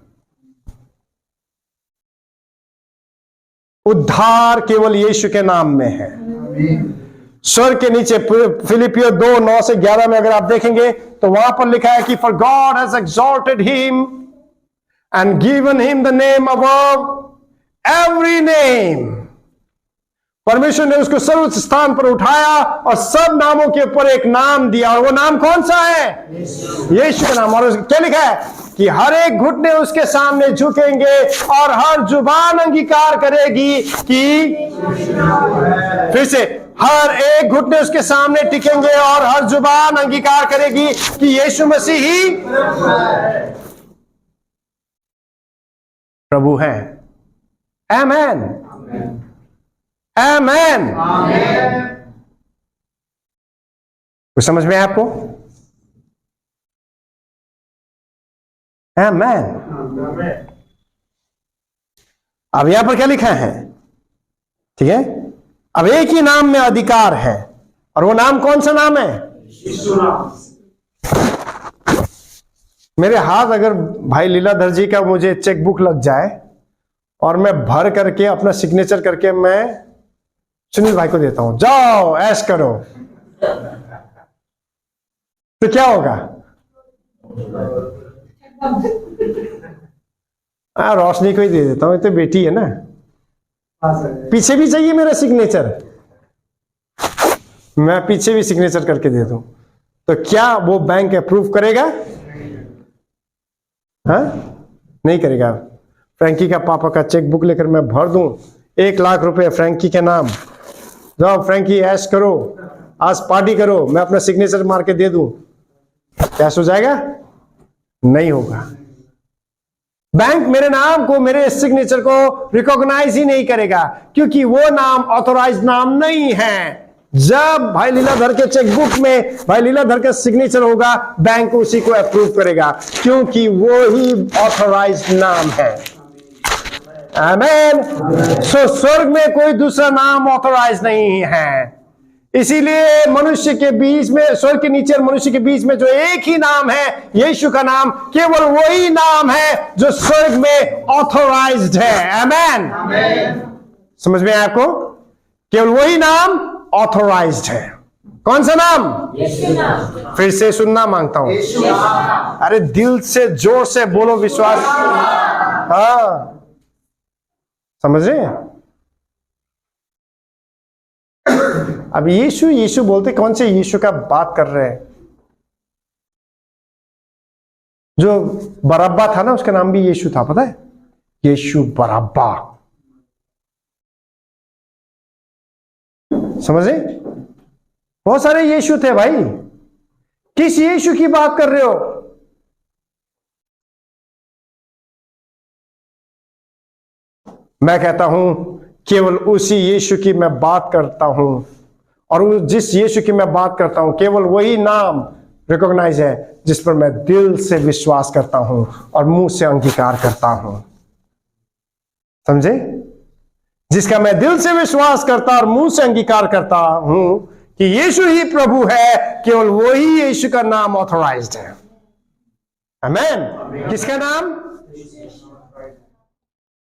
Speaker 1: उद्धार केवल यीशु के नाम में है। स्वर्ग के नीचे फिलिपियो 2:9-11 में अगर आप देखेंगे तो वहां पर लिखा है कि for God has exalted him and given him the name above every name. परमेश्वर ने उसको सर्वोच्च स्थान पर उठाया और सब नामों के ऊपर एक नाम दिया, और वो नाम कौन सा है? यीशु का नाम। और क्या लिखा है कि हर एक घुटने उसके सामने झुकेंगे और हर जुबान अंगीकार करेगी कि, फिर से, हर एक घुटने उसके सामने टिकेंगे और हर जुबान अंगीकार करेगी कि यीशु मसीह ही प्रभु है। आमेन, आमेन। कुछ समझ में है आपको? आमेन। अब यहां पर क्या लिखा है? ठीक है, अब एक ही नाम में अधिकार है, और वो नाम कौन सा नाम है? यीशु नाम। मेरे हाथ अगर भाई लीलाधर जी का मुझे चेक बुक लग जाए और मैं भर करके अपना सिग्नेचर करके मैं सुनील भाई को देता हूं, जाओ ऐश करो, तो क्या होगा? रोशनी को ही दे देता हूं, ये तो बेटी है ना, पीछे भी चाहिए मेरा सिग्नेचर, मैं पीछे भी सिग्नेचर करके दे दूं, तो क्या वो बैंक अप्रूव करेगा? हाँ, नहीं करेगा। फ्रैंकी का पापा का चेक बुक लेकर मैं भर दूं 1 लाख रुपए फ्रैंकी के नाम, जाओ फ्रैंकी ऐश करो, आज पार्टी करो, मैं अपना सिग्नेचर मार के दे दूं, कैश हो जाएगा? नहीं होगा। बैंक मेरे नाम को, मेरे सिग्नेचर को रिकॉग्नाइज ही नहीं करेगा, क्योंकि वो नाम ऑथोराइज नाम नहीं है। जब भाई लीलाधर के चेकबुक में भाई लीलाधर का सिग्नेचर होगा, बैंक उसी को अप्रूव करेगा, क्योंकि वो ही ऑथोराइज नाम है। आमीन। सो स्वर्ग में कोई दूसरा नाम ऑथोराइज नहीं है। इसीलिए मनुष्य के बीच में, स्वर्ग के नीचे और मनुष्य के बीच में जो एक ही नाम है, यीशु का नाम, केवल वही नाम है जो स्वर्ग में ऑथोराइज्ड है। आमीन। समझ में आया आपको? केवल वही नाम ऑथोराइज्ड है। कौन सा नाम? यीशु नाम। फिर से सुनना मांगता हूं, अरे दिल से जोर से बोलो, विश्वास। हाँ, समझ रहे? अब यीशु यीशु बोलते, कौन से यीशु का बात कर रहे हैं? जो बरब्बा था ना, उसका नाम भी यीशु था, पता है? यीशु बरब्बा। समझे? बहुत सारे यीशु थे भाई। किस यीशु की बात कर रहे हो? मैं कहता हूं केवल उसी यीशु की मैं बात करता हूं, और जिस यीशु की मैं बात करता हूं, केवल वही नाम रिकॉग्नाइज है जिस पर मैं दिल से विश्वास करता हूं और मुंह से अंगीकार करता हूं। समझे? जिसका मैं दिल से विश्वास करता और मुंह से अंगीकार करता हूं कि यीशु ही प्रभु है, केवल वही यीशु का नाम ऑथोराइज्ड है। आमीन। किसका नाम?